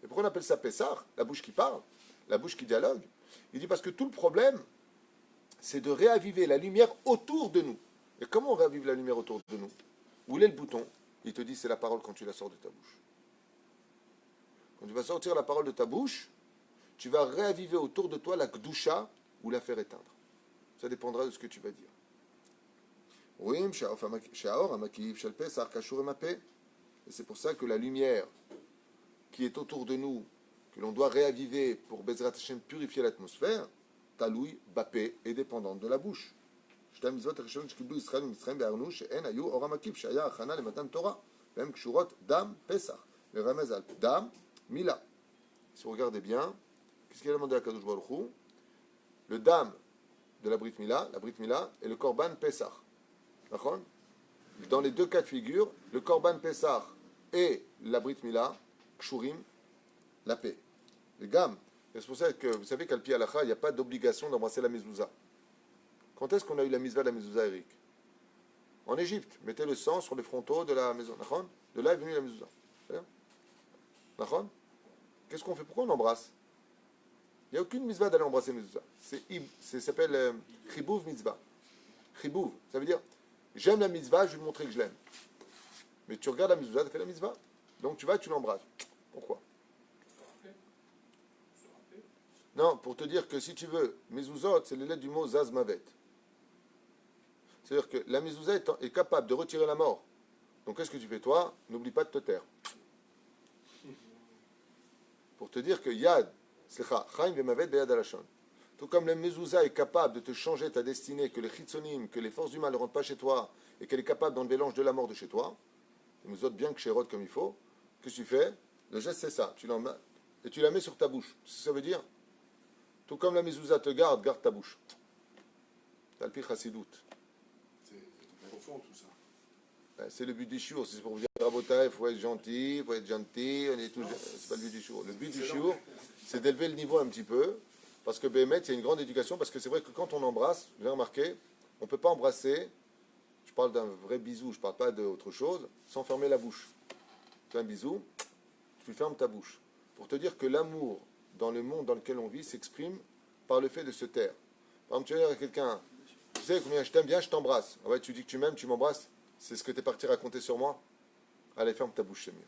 Et pourquoi on appelle ça Pessah, la bouche qui parle, la bouche qui dialogue? Il dit parce que tout le problème, c'est de réaviver la lumière autour de nous. Et comment on réavive la lumière autour de nous? Où est le bouton? Il te dit c'est la parole quand tu la sors de ta bouche. Quand tu vas sortir la parole de ta bouche, tu vas réaviver autour de toi la gdusha ou la faire éteindre. Ça dépendra de ce que tu vas dire. Et c'est pour ça que la lumière qui est autour de nous, que l'on doit réaviver pour Bezrat Hashem purifier l'atmosphère, taloui, bapé, est dépendante de la bouche. שתי המצוות הראשונות שקיבלו ישראל ממצרים בארנו שהן היו אור המקיף שהיה הכנה למתן תורה והן קשורות דם פסח לרמז על דם מילה. Si vous regardez bien, qu'est-ce qu'il a demandé à Kadosh Baruch Hu? Le dam de la Brit Mila et le korban Pesach. D'accord? Dans les deux cas de figure, le korban Pesach et la Brit Mila, kshurim, la paix. Le gam, c'est pour ça que vous savez qu'à Pi Halacha, il n'y a pas d'obligation d'embrasser la mezouza. Quand est-ce qu'on a eu la mitzvah de la mezouza, Eric? En Égypte. Mettez le sang sur les frontaux de la maison. De là est venue la mezouza. Qu'est-ce qu'on fait? Pourquoi on embrasse? Il n'y a aucune mitzvah d'aller embrasser la mezouza. Ça s'appelle chibouv mitzvah. Chibouv, ça veut dire j'aime la mitzvah, je vais lui montrer que je l'aime. Mais tu regardes la mezouza, tu as fait la mitzvah. Donc tu vas, tu l'embrasses. Pourquoi? Non, pour te dire que si tu veux, mezuzot, c'est les lettres du mot zazmavet. C'est-à-dire que la mezouza est capable de retirer la mort. Donc qu'est-ce que tu fais toi? N'oublie pas de te taire. Pour te dire que yad, slecha, chaim vemavet beyad alashon. Tout comme la mezouza est capable de te changer ta destinée, que les chitzonim, que les forces du mal ne rentrent pas chez toi, et qu'elle est capable d'enlever l'ange de la mort de chez toi, les mezuzot bien que chérot comme il faut, qu'est-ce que tu fais? Le geste c'est ça, et tu la mets sur ta bouche. C'est ce que ça veut dire? Tout comme la mezouza te garde, garde ta bouche. Talpi chassidout. C'est profond tout ça. C'est le but du shiur, c'est pour vous dire, Rabotai, il faut être gentil, on est tous... C'est pas le but du shiur. Le but du shiur, c'est d'élever le niveau un petit peu, parce que Béhémet, il y a une grande éducation, parce que c'est vrai que quand on embrasse, vous avez remarqué, on ne peut pas embrasser, je parle d'un vrai bisou, je ne parle pas d'autre chose, sans fermer la bouche. Tu fais un bisou, tu fermes ta bouche. Pour te dire que l'amour, dans le monde dans lequel on vit, s'exprime par le fait de se taire. Par exemple, tu vas dire à quelqu'un, tu sais combien je t'aime bien, je t'embrasse. Ah ouais, tu dis que tu m'aimes, tu m'embrasses. C'est ce que tu es parti raconter sur moi. Allez, ferme ta bouche, c'est mieux.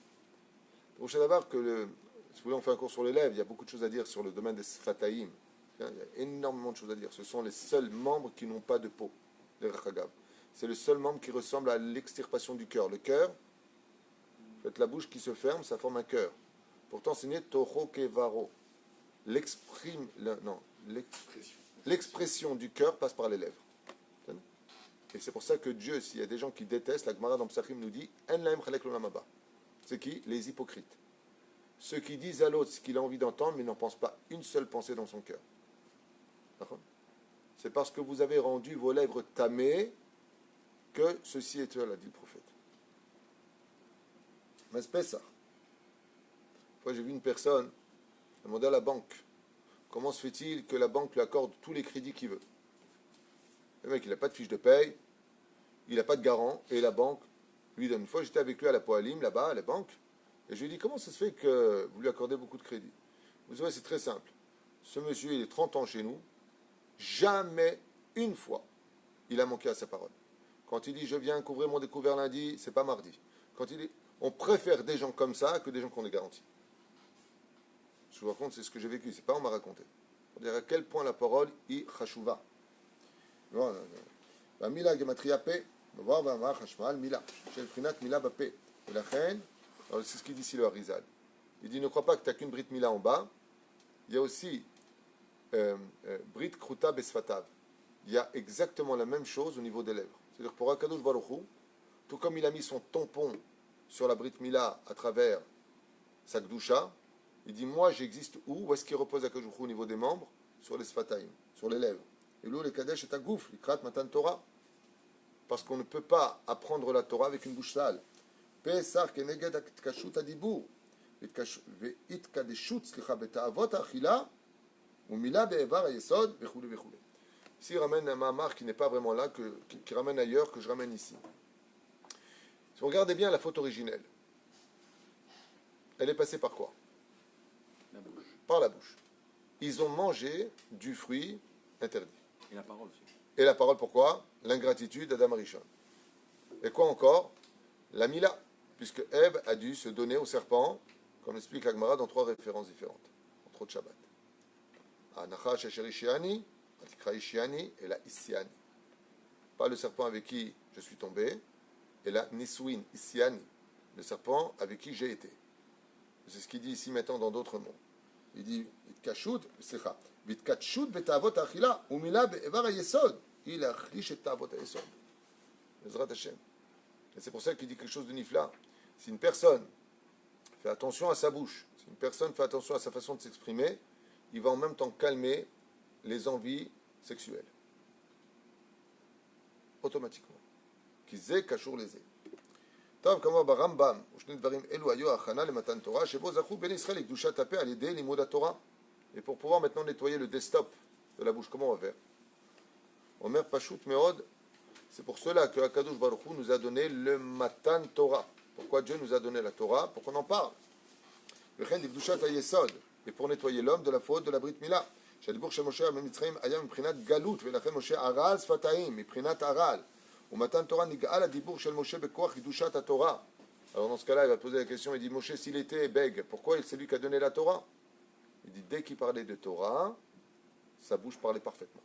Donc, je sais d'abord que, si vous voulez, on fait un cours sur les lèvres, il y a beaucoup de choses à dire sur le domaine des sfataïm. Il y a énormément de choses à dire. Ce sont les seuls membres qui n'ont pas de peau, les rachagav. C'est le seul membre qui ressemble à l'extirpation du cœur. Le cœur, faites la bouche qui se ferme, ça forme un cœur. Pourtant, c'est né toho kevaro. L'expression du cœur passe par les lèvres. Et c'est pour ça que Dieu, s'il y a des gens qui détestent, la Gemara dans Psachim nous dit En lahem chalek l'olam haba. C'est qui? Les hypocrites. Ceux qui disent à l'autre ce qu'il a envie d'entendre, mais n'en pensent pas une seule pensée dans son cœur. D'accord? C'est parce que vous avez rendu vos lèvres tamées que ceci est tel, a dit le prophète. Mais c'est pas ça. Une fois, j'ai vu une personne demander à la banque comment se fait-il que la banque lui accorde tous les crédits qu'il veut. Le mec, il n'a pas de fiche de paye, il n'a pas de garant, et la banque lui donne. Une fois, j'étais avec lui à la Poalim, là-bas, à la banque, et je lui ai dit, comment ça se fait que vous lui accordez beaucoup de crédits? Vous savez, c'est très simple. Ce monsieur, il est 30 ans chez nous, jamais une fois, il a manqué à sa parole. Quand il dit, je viens couvrir mon découvert lundi, c'est pas mardi. Quand il dit, on préfère des gens comme ça que des gens qui ont des garanties. Je vous raconte, c'est ce que j'ai vécu, c'est pas on m'a raconté. Pour dire à quel point la parole est chashuva. והמילה גמטריה פה, מבואר ואמר חשמל מילה, של בחינת מילה בפה. ולכן, c'est ce qu'il dit ici le Harizal. Il dit, ne crois pas que tu n'as qu'une brite mila en bas, il y a aussi brite kruta besfatav. Il y a exactement la même chose au niveau des lèvres. C'est-à-dire pour Akadosh Baruch Hu, tout comme il a mis son tampon sur la Brit Mila à travers sa Gdusha. Il dit, moi j'existe où? Où est-ce qu'il repose Akadosh Baruch Hu au niveau des membres? Sur les Sfataim, sur les lèvres. Et l'eau, les Kadesh est à Gouf, l'Ikrat Matan Torah. Parce qu'on ne peut pas apprendre la Torah avec une bouche sale. Pesach keneged kashut adibur. והתקדשות, בתאוות האכילה ומילה באיבר היסוד וכו' וכו'. Ici, il ramène un mamar qui n'est pas vraiment là, qui ramène ailleurs, que je ramène ici. Si vous regardez bien la faute originelle, elle est passée par quoi? La bouche. Par la bouche. Ils ont mangé du fruit interdit. Et la parole aussi. Et la parole, pourquoi? L'ingratitude d'Adam Arishon. Et quoi encore? La Mila, puisque Ève a dû se donner au serpent, comme explique la Gemara dans 3 références différentes, entre autres Shabbat. Anachash Asherishiani, Atikraishiani et la Issiani. Pas le serpent avec qui je suis tombé, et la Niswin, Issiani, le serpent avec qui j'ai été. C'est ce qu'il dit ici maintenant dans d'autres mots. Il dit Vitkashud, Secha, Vitkashud betavot achila, umila be'evar hayesod, il achlish et tavot hayesod. Ezrat Hashem. Et c'est pour ça qu'il dit quelque chose de nifla. Si une personne fait attention à sa bouche, si une personne fait attention à sa façon de s'exprimer, il va en même temps calmer les envies sexuelles. Automatiquement. Kizé kashur lezé. טוב, כמו ברמב"ם, ושני דברים אלו היו ההכנה למתן תורה, שבו זכו בני ישראל לקדושת הפה על ידי לימוד התורה. Et pour pouvoir maintenant nettoyer le desktop de la bouche, comment on va faire? Omer Pashut Meod, c'est pour cela que Akadosh Baruch Hu nous a donné le Matan Torah. Pourquoi Dieu nous a donné la Torah? Pour qu'on en parle. Et pour nettoyer l'homme de la faute de la Brit Mila. שהדיבור של משה במצרים היה מבחינת גלות, ולכן משה הרעל שפתיים, מבחינת הרעל. ומתן תורה נגאל הדיבור של משה בכוח קדושת התורה. Alors dans ce cas-là, il va poser la question, il dit, Moshe, s'il était bègue, pourquoi c'est lui qui a donné la Torah? Il dit, dès qu'il parlait de Torah, sa bouche parlait parfaitement.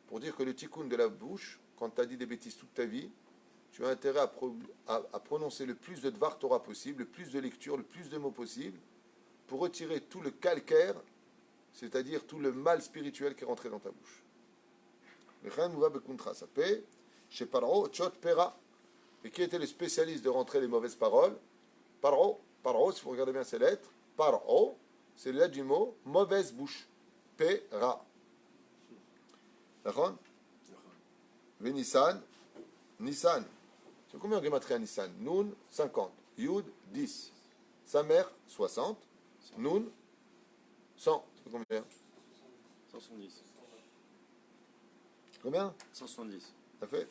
Pour dire que le tikkun de la bouche, quand tu as dit des bêtises toute ta vie, tu as intérêt à prononcer le plus de Dvar Torah possible, le plus de lecture, le plus de mots possible, pour retirer tout le calcaire, c'est-à-dire tout le mal spirituel qui est rentré dans ta bouche. Et qui était le spécialiste de rentrer les mauvaises paroles? Paro, si vous regardez bien ces lettres, Paro, c'est la lettre du mot mauvaise bouche. Pera. D'accord? Nissan, Nissan. C'est combien en gématria Nissan? Nun, 50. Yud, 10. Samer, 60. Nun, 100. C'est combien? 170. Combien? 170. Ça fait?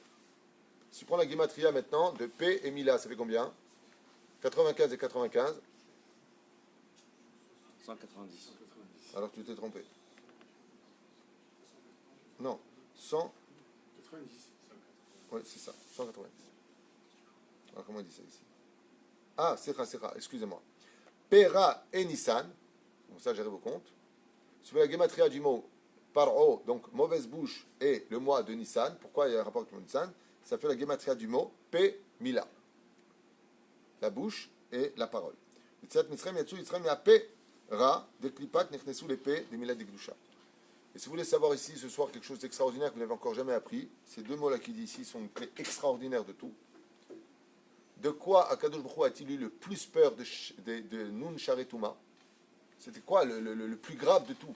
Si tu prends la gématria maintenant de P et Mila, ça fait combien? 95 et 95. 190. Alors tu t'es trompé. Non, 100. 90. Oui, c'est ça, 190. Alors comment on dit ça ici? Ah, Secha, excusez-moi. Pera et Nissan. Bon, ça j'arrive au compte. Sur la gématria du mot Paro, donc mauvaise bouche, et le mois de Nissan. Pourquoi il y a un rapport avec le mot Nissan? Ça fait la gématria du mot P, Mila. La bouche et la parole. Et si vous voulez savoir ici ce soir quelque chose d'extraordinaire que vous n'avez encore jamais appris, ces deux mots-là qui dit ici sont une clé extraordinaire de tout. De quoi Akadosh Baruch Hu a-t-il eu le plus peur de Nun Sharetuma? C'était quoi le plus grave de tout?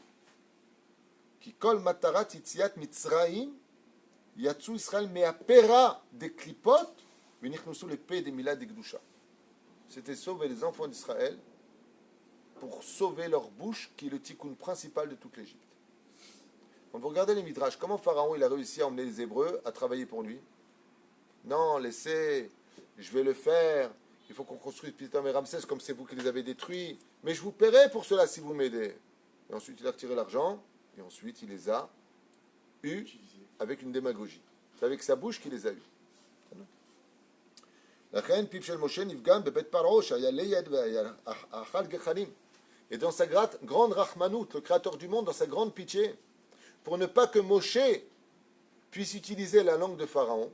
Qui kol matarat yitziat mitzraim yatsu Israël me'apera des klipot v'nichnusu les paix des milad des gdusha. C'était sauver les enfants d'Israël pour sauver leur bouche, qui est le tikkun principal de toute l'Égypte. Quand vous regardez les Midrash, comment Pharaon il a réussi à emmener les Hébreux à travailler pour lui? Non, laissez, je vais le faire. Il faut qu'on construise Pithom et Ramsès comme c'est vous qui les avez détruits. Mais je vous paierai pour cela si vous m'aidez. Et ensuite, il a retiré l'argent. Et ensuite, il les a eus avec une démagogie. C'est avec sa bouche qu'il les a eus. Et dans sa grande rachmanout, le créateur du monde, dans sa grande pitié, pour ne pas que Moshe puisse utiliser la langue de Pharaon,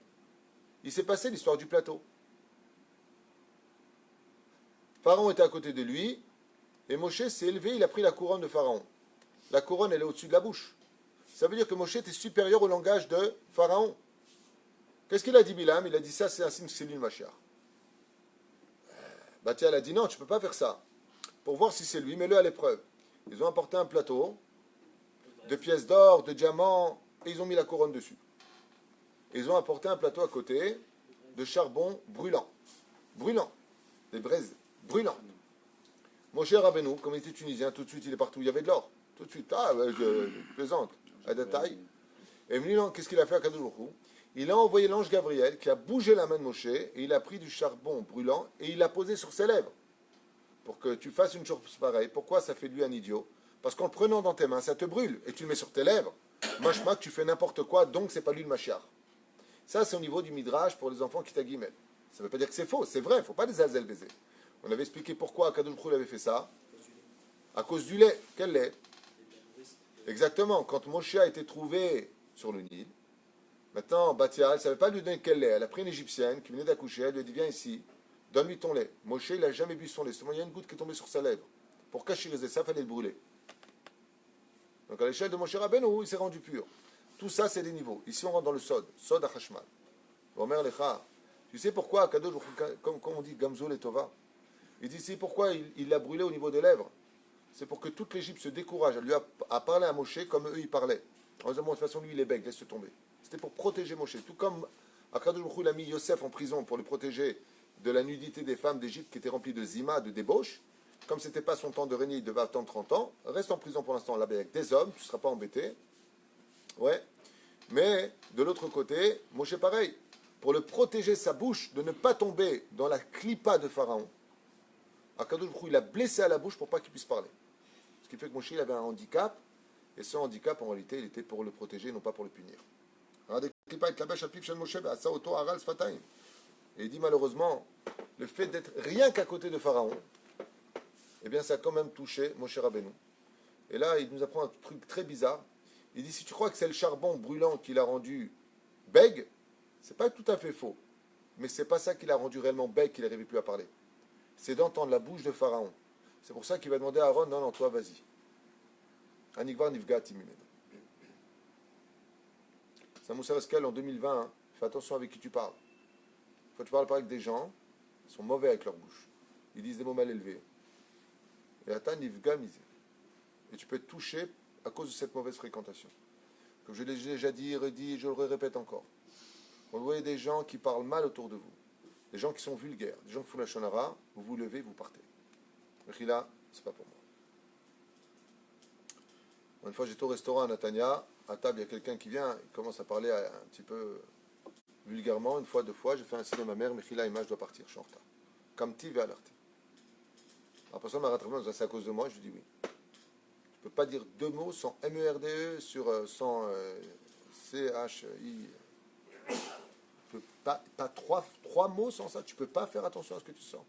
il s'est passé l'histoire du plateau. Pharaon était à côté de lui, et Moshe s'est élevé, il a pris la couronne de Pharaon. La couronne, elle est au-dessus de la bouche. Ça veut dire que Moshe était supérieur au langage de Pharaon. Qu'est-ce qu'il a dit Bilam? Il a dit ça, c'est un signe que c'est lui le Mashiach. Bathiel a dit non, tu ne peux pas faire ça. Pour voir si c'est lui, mets-le à l'épreuve. Ils ont apporté un plateau de pièces d'or, de diamants, et ils ont mis la couronne dessus. Ils ont apporté un plateau à côté de charbon brûlant. Brûlant. Des braises brûlantes. Moshe Rabbeinu, comme il était tunisien, tout de suite il est partout, il y avait de l'or. Tout de suite, je plaisante, à la taille. Et qu'est-ce qu'il a fait à Kadosh Baruch Hu? Il a envoyé l'ange Gabriel qui a bougé la main de Moshe et il a pris du charbon brûlant et il l'a posé sur ses lèvres. Pour que tu fasses une chose pareille. Pourquoi ça fait de lui un idiot? Parce qu'en le prenant dans tes mains, ça te brûle et tu le mets sur tes lèvres. Mashma, tu fais n'importe quoi, donc c'est pas lui le Mashiach. Ça, c'est au niveau du Midrash pour les enfants qui t'aguimènent. Ça ne veut pas dire que c'est faux, c'est vrai, il ne faut pas les azel baiser. On avait expliqué pourquoi Kadosh Baruch Hu avait fait ça. À cause du lait. Quel lait? Exactement. Quand Moshe a été trouvé sur le Nil, maintenant, Batia, elle ne savait pas lui donner quel lait. Elle a pris une Égyptienne qui venait d'accoucher, elle lui a dit viens ici, donne-lui ton lait. Moshe, il n'a jamais bu son lait. Seulement, il y a une goutte qui est tombée sur sa lèvre. Pour cachériser ça, il fallait le brûler. Donc, à l'échelle de Moshe Rabbeinu, il s'est rendu pur. Tout ça, c'est des niveaux. Ici, on rentre dans le Sod. Sod Hachashmal. Omer Lecha. Tu sais pourquoi, Kadosh, comme on dit, Gamzo et Tova, il dit c'est pourquoi il l'a brûlé au niveau des lèvres. C'est pour que toute l'Égypte se décourage. Elle lui a parlé à Moshe comme eux, ils parlaient. En disant, bon, de toute façon, lui, il est bègue, laisse-le tomber. C'était pour protéger Moshe. Tout comme Akadosh Baruch Hu, il a mis Yosef en prison pour le protéger de la nudité des femmes d'Égypte qui étaient remplies de zima, de débauche. Comme ce n'était pas son temps de régner, il devait attendre 30 ans. Reste en prison pour l'instant là-bas avec des hommes, tu ne seras pas embêté. Ouais. Mais, de l'autre côté, Moshe, pareil. Pour le protéger sa bouche, de ne pas tomber dans la clipa de Pharaon, Akadosh Baruch Hu, il a blessé à la bouche pour pas qu'il puisse parler. Ce qui fait que Moshe, il avait un handicap, et ce handicap, en réalité, il était pour le protéger, non pas pour le punir. Et il dit malheureusement, le fait d'être rien qu'à côté de Pharaon, eh bien, ça a quand même touché Moshe Rabbeinu. Et là, il nous apprend un truc très bizarre. Il dit, si tu crois que c'est le charbon brûlant qui l'a rendu bègue, c'est pas tout à fait faux. Mais c'est pas ça qui l'a rendu réellement bègue, qu'il n'arrivait plus à parler. C'est d'entendre la bouche de Pharaon. C'est pour ça qu'il va demander à Aaron, non, toi, vas-y. Anikvar Nivga Timimed. Samoussa Eskel, en 2020, hein, fais attention avec qui tu parles. Quand tu parles pas avec des gens, ils sont mauvais avec leur bouche. Ils disent des mots mal élevés. Et Atan Nivga Misé. Et tu peux être touché à cause de cette mauvaise fréquentation. Comme je l'ai déjà dit, redit, je le répète encore. Quand vous voyez des gens qui parlent mal autour de vous, des gens qui sont vulgaires, des gens qui font la shonara, vous vous levez, vous partez. Mais là, c'est pas pour moi. Une fois, j'étais au restaurant à Natania, à table, il y a quelqu'un qui vient, il commence à parler un petit peu vulgairement, une fois, deux fois, j'ai fait un signe à ma mère, mais là, je dois partir, je suis en retard. Kamti ve alerti. La personne m'a rattrapé, c'est à cause de moi, je lui dis oui. Je ne peux pas dire deux mots sans MERDE sans CHI. Pas trois mots sans ça, tu ne peux pas faire attention à ce que tu sens.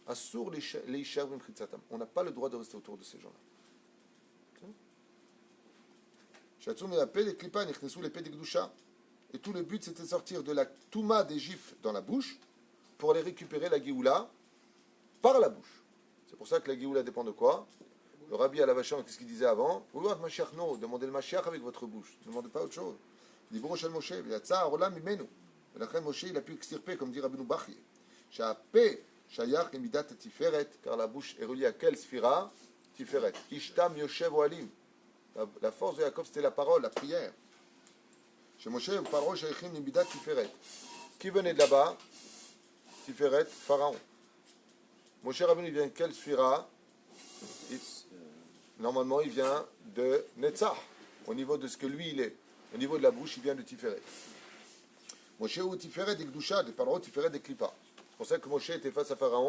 Assour les ishav v'mchitzatam. On n'a pas le droit de rester autour de ces gens-là. Et tout le but, c'était de sortir de la Touma d'Égypte dans la bouche pour aller récupérer la Géoula par la bouche. C'est pour ça que la Géoula dépend de quoi? Le rabbi à la Vachan, qu'est-ce qu'il disait avant? Vouloir Mashiach, non, demandez le Mashiach avec votre bouche. Ne demandez pas autre chose. Il dit Bon Shel Moshe, il y a Tsa, Olam, Imenu. Et la Moshe, il a pu extirper, comme dit Rabbeinu Bachye. Sha'apé, Shayach, Emidat, Tiferet, car la bouche est reliée à quelle sphira? Tiferet. Ishtam, Yoshev, Oalim. La force de Yaakov, c'était la parole, la prière. Chez Moshe, Paro, Shayachim, Emidat, Tiferet. Qui venait de là-bas? Tiferet, Pharaon. Moshe Rabbeinu, il vient de quelle sphira? Normalement, il vient de Netzach, au niveau de ce que lui, il est. Au niveau de la bouche, il vient de Tiferet. Moshe ou Tiferet des Gdusha, des Paro, Tiferet des Klippa. C'est pour ça que Moshe était face à Pharaon.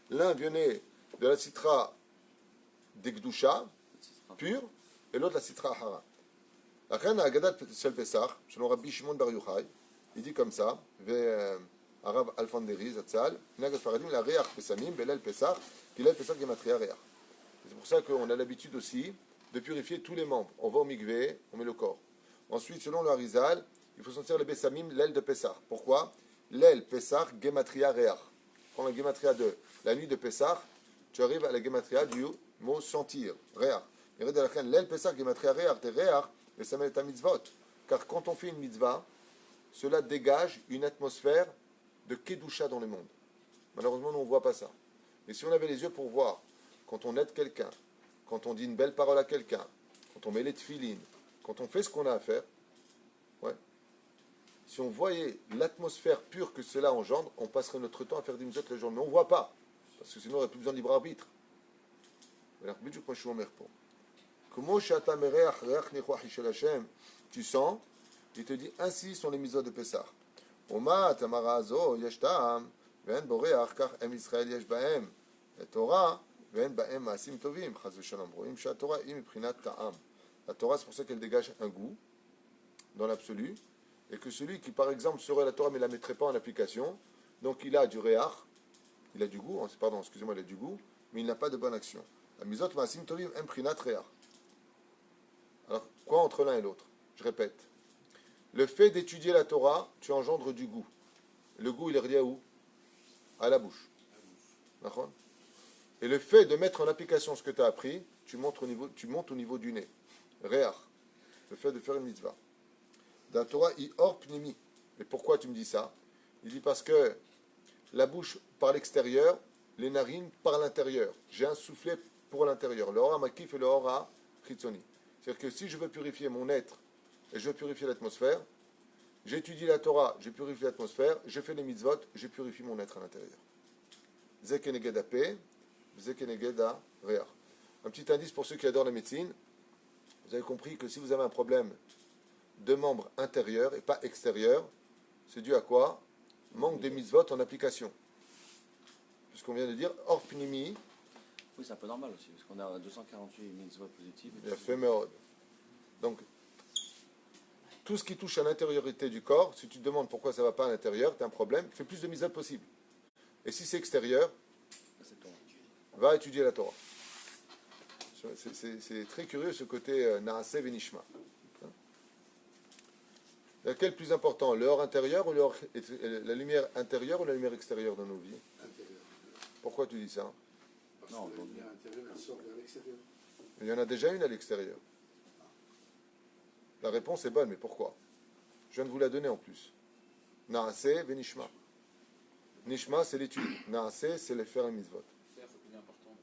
L'un venait de la citra des Gdusha, pure, et l'autre la citra Hara. La reine Agadat Shel Pesach, selon Rabbi Shimon Bar Yochai, il dit comme ça, Arav Alfanderi, Zatzal, Nagat Faradim, la Reach Pesamim, Belel Pesach, Pilel Pesach Gematria Reach. C'est pour ça qu'on a l'habitude aussi de purifier tous les membres. On va au mikvé, on met le corps. Ensuite, selon le Harizal, il faut sentir le Bessamim, l'aile de Pessah. Pourquoi? L'aile Pessah, Gematria Reach. Prends la Gematria de la nuit de Pessah, tu arrives à la Gematria du mot sentir, Reach. L'aile Pessah, Gematria Reach, de Reach, Bessamim est un mitzvot. Car quand on fait une mitzvah, cela dégage une atmosphère de Kedusha dans le monde. Malheureusement, nous, on ne voit pas ça. Mais si on avait les yeux pour voir, quand on aide quelqu'un, quand on dit une belle parole à quelqu'un, quand on met les tefilines, quand on fait ce qu'on a à faire, ouais, si on voyait l'atmosphère pure que cela engendre, on passerait notre temps à faire des mitzvot les journées. Mais on ne voit pas, parce que sinon on n'aurait plus besoin de libre arbitre. Tu sens, il te dit, ainsi sont les mitzvot de Pessah. Oma tamara azo yesh ta'am, ve'en boreach kach em Yisrael yesh ba'em et Torah, ve'en ba'em ma'asim tovim, chas v'shalom. Roim she'atorah im miprinat ta'am. La Torah, c'est pour ça qu'elle dégage un goût, dans l'absolu, et que celui qui, par exemple, serait la Torah mais ne la mettrait pas en application, donc il a du réach, il a du goût, pardon, excusez-moi, il a du goût, mais il n'a pas de bonne action. La mizot ma'asim tovim em prinat réach. Alors, quoi entre l'un et l'autre? Je répète. Le fait d'étudier la Torah, tu engendres du goût. Le goût, il est relié à où? À la bouche. D'accord? Et le fait de mettre en application ce que tu as appris, tu montes au niveau du nez. Réach. Le fait de faire une mitzvah. Dans la Torah, i or pnimi. Et pourquoi tu me dis ça? Il dit parce que la bouche par l'extérieur, les narines par l'intérieur. J'ai un soufflet pour l'intérieur. Le hora makif et le hora chitzoni. C'est-à-dire que si je veux purifier mon être et je veux purifier l'atmosphère, j'étudie la Torah, je purifie l'atmosphère, je fais les mitzvot, je purifie mon être à l'intérieur. Zekeneged ape, zekeneged reach. Un petit indice pour ceux qui adorent la médecine. Vous avez compris que si vous avez un problème de membres intérieurs et pas extérieurs, c'est dû à quoi? Manque de mitzvot en application. Puisqu'on vient de dire, or pnimi. Oui, c'est un peu normal aussi, parce qu'on a 248 mitzvot positives. Il a fait méod. Donc, tout ce qui touche à l'intériorité du corps, si tu te demandes pourquoi ça ne va pas à l'intérieur, tu as un problème, fais plus de mitzvot possible. Et si c'est extérieur, C'est Torah. va étudier la Torah. C'est très curieux ce côté Naaseh Venishma. Lequel est plus important, le hors intérieur ou la lumière intérieure ou la lumière extérieure dans nos vies? Intérieur. Pourquoi tu dis ça? Parce Non, que la aujourd'hui. lumière intérieure, elle sort vers l'extérieur. Il y en a déjà une à l'extérieur. La réponse est bonne, mais pourquoi? Je viens de vous la donner en plus. Naaseh Venishma. Nishma, c'est l'étude. Naaseh, c'est le faire les mitzvot. Faire, c'est plus important.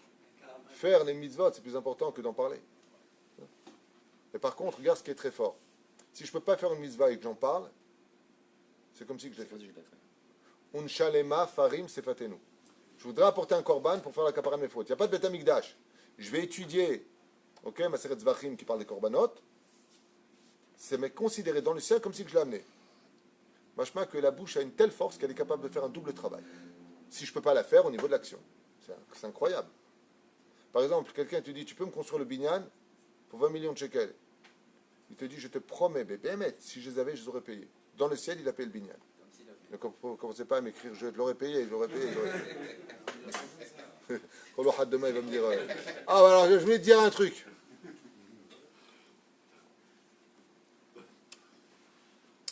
Faire les mitzvot, c'est plus important que d'en parler. Et par contre, regarde ce qui est très fort. Si je ne peux pas faire une mitzvah et que j'en parle, c'est comme si que je l'ai fait. Je l'ai fait. Unshalema farim sefatenu. Je voudrais apporter un korban pour faire la kapara de mes fautes. Il n'y a pas de Beth Amikdash. Je vais étudier, ok, Maseret Zvachim qui parle des korbanot. C'est considéré dans le ciel comme si je l'ai amené. Machma que la bouche a une telle force qu'elle est capable de faire un double travail. Si je ne peux pas la faire au niveau de l'action. C'est incroyable. Par exemple, quelqu'un te dit, tu peux me construire le binyan pour 20 millions de shekels. Il te dit, je te promets, bébé, si je les avais, je les aurais payés. Dans le ciel, il a payé le binyan. Ne commencez pas à m'écrire, je l'aurais payé, je l'aurais payé. Quand le had demain, il va me dire, ah, alors je voulais te dire un truc.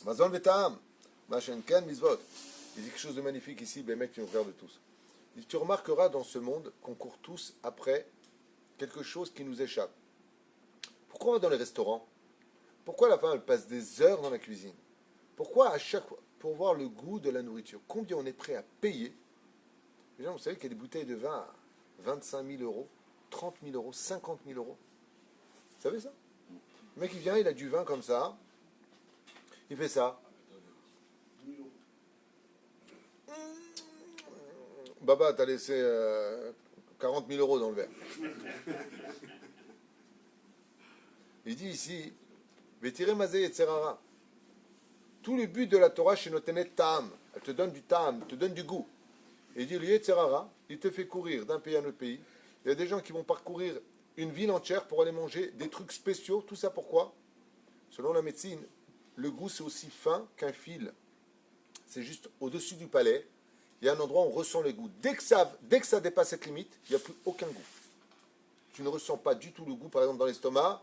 Mazon Vetam, Machenken Mizvot. Il dit quelque chose de magnifique ici, les mecs qui nous regardent tous. Il dit, tu remarqueras dans ce monde qu'on court tous après quelque chose qui nous échappe. Pourquoi on va dans les restaurants? Pourquoi la femme elle passe des heures dans la cuisine? Pourquoi à chaque fois? Pour voir le goût de la nourriture. Combien on est prêt à payer? Les gens, vous savez qu'il y a des bouteilles de vin à 25 000 euros, 30 000 euros, 50 000 euros. Vous savez ça? Le mec, il vient, il a du vin comme ça. Il fait ça. Baba, t'as laissé 40 000 euros dans le verre. Il dit ici, Vétiré Mazé et Tserara. Tout le but de la Torah chez Notenet Ta'am. Elle te donne du Ta'am, te donne du goût. Et il dit, le Tserara, il te fait courir d'un pays à un autre pays. Il y a des gens qui vont parcourir une ville entière pour aller manger des trucs spéciaux. Tout ça pourquoi? Selon la médecine, le goût c'est aussi fin qu'un fil. C'est juste au-dessus du palais. Il y a un endroit où on ressent le goût. Dès que ça dépasse cette limite, il n'y a plus aucun goût. Tu ne ressens pas du tout le goût, par exemple, dans l'estomac.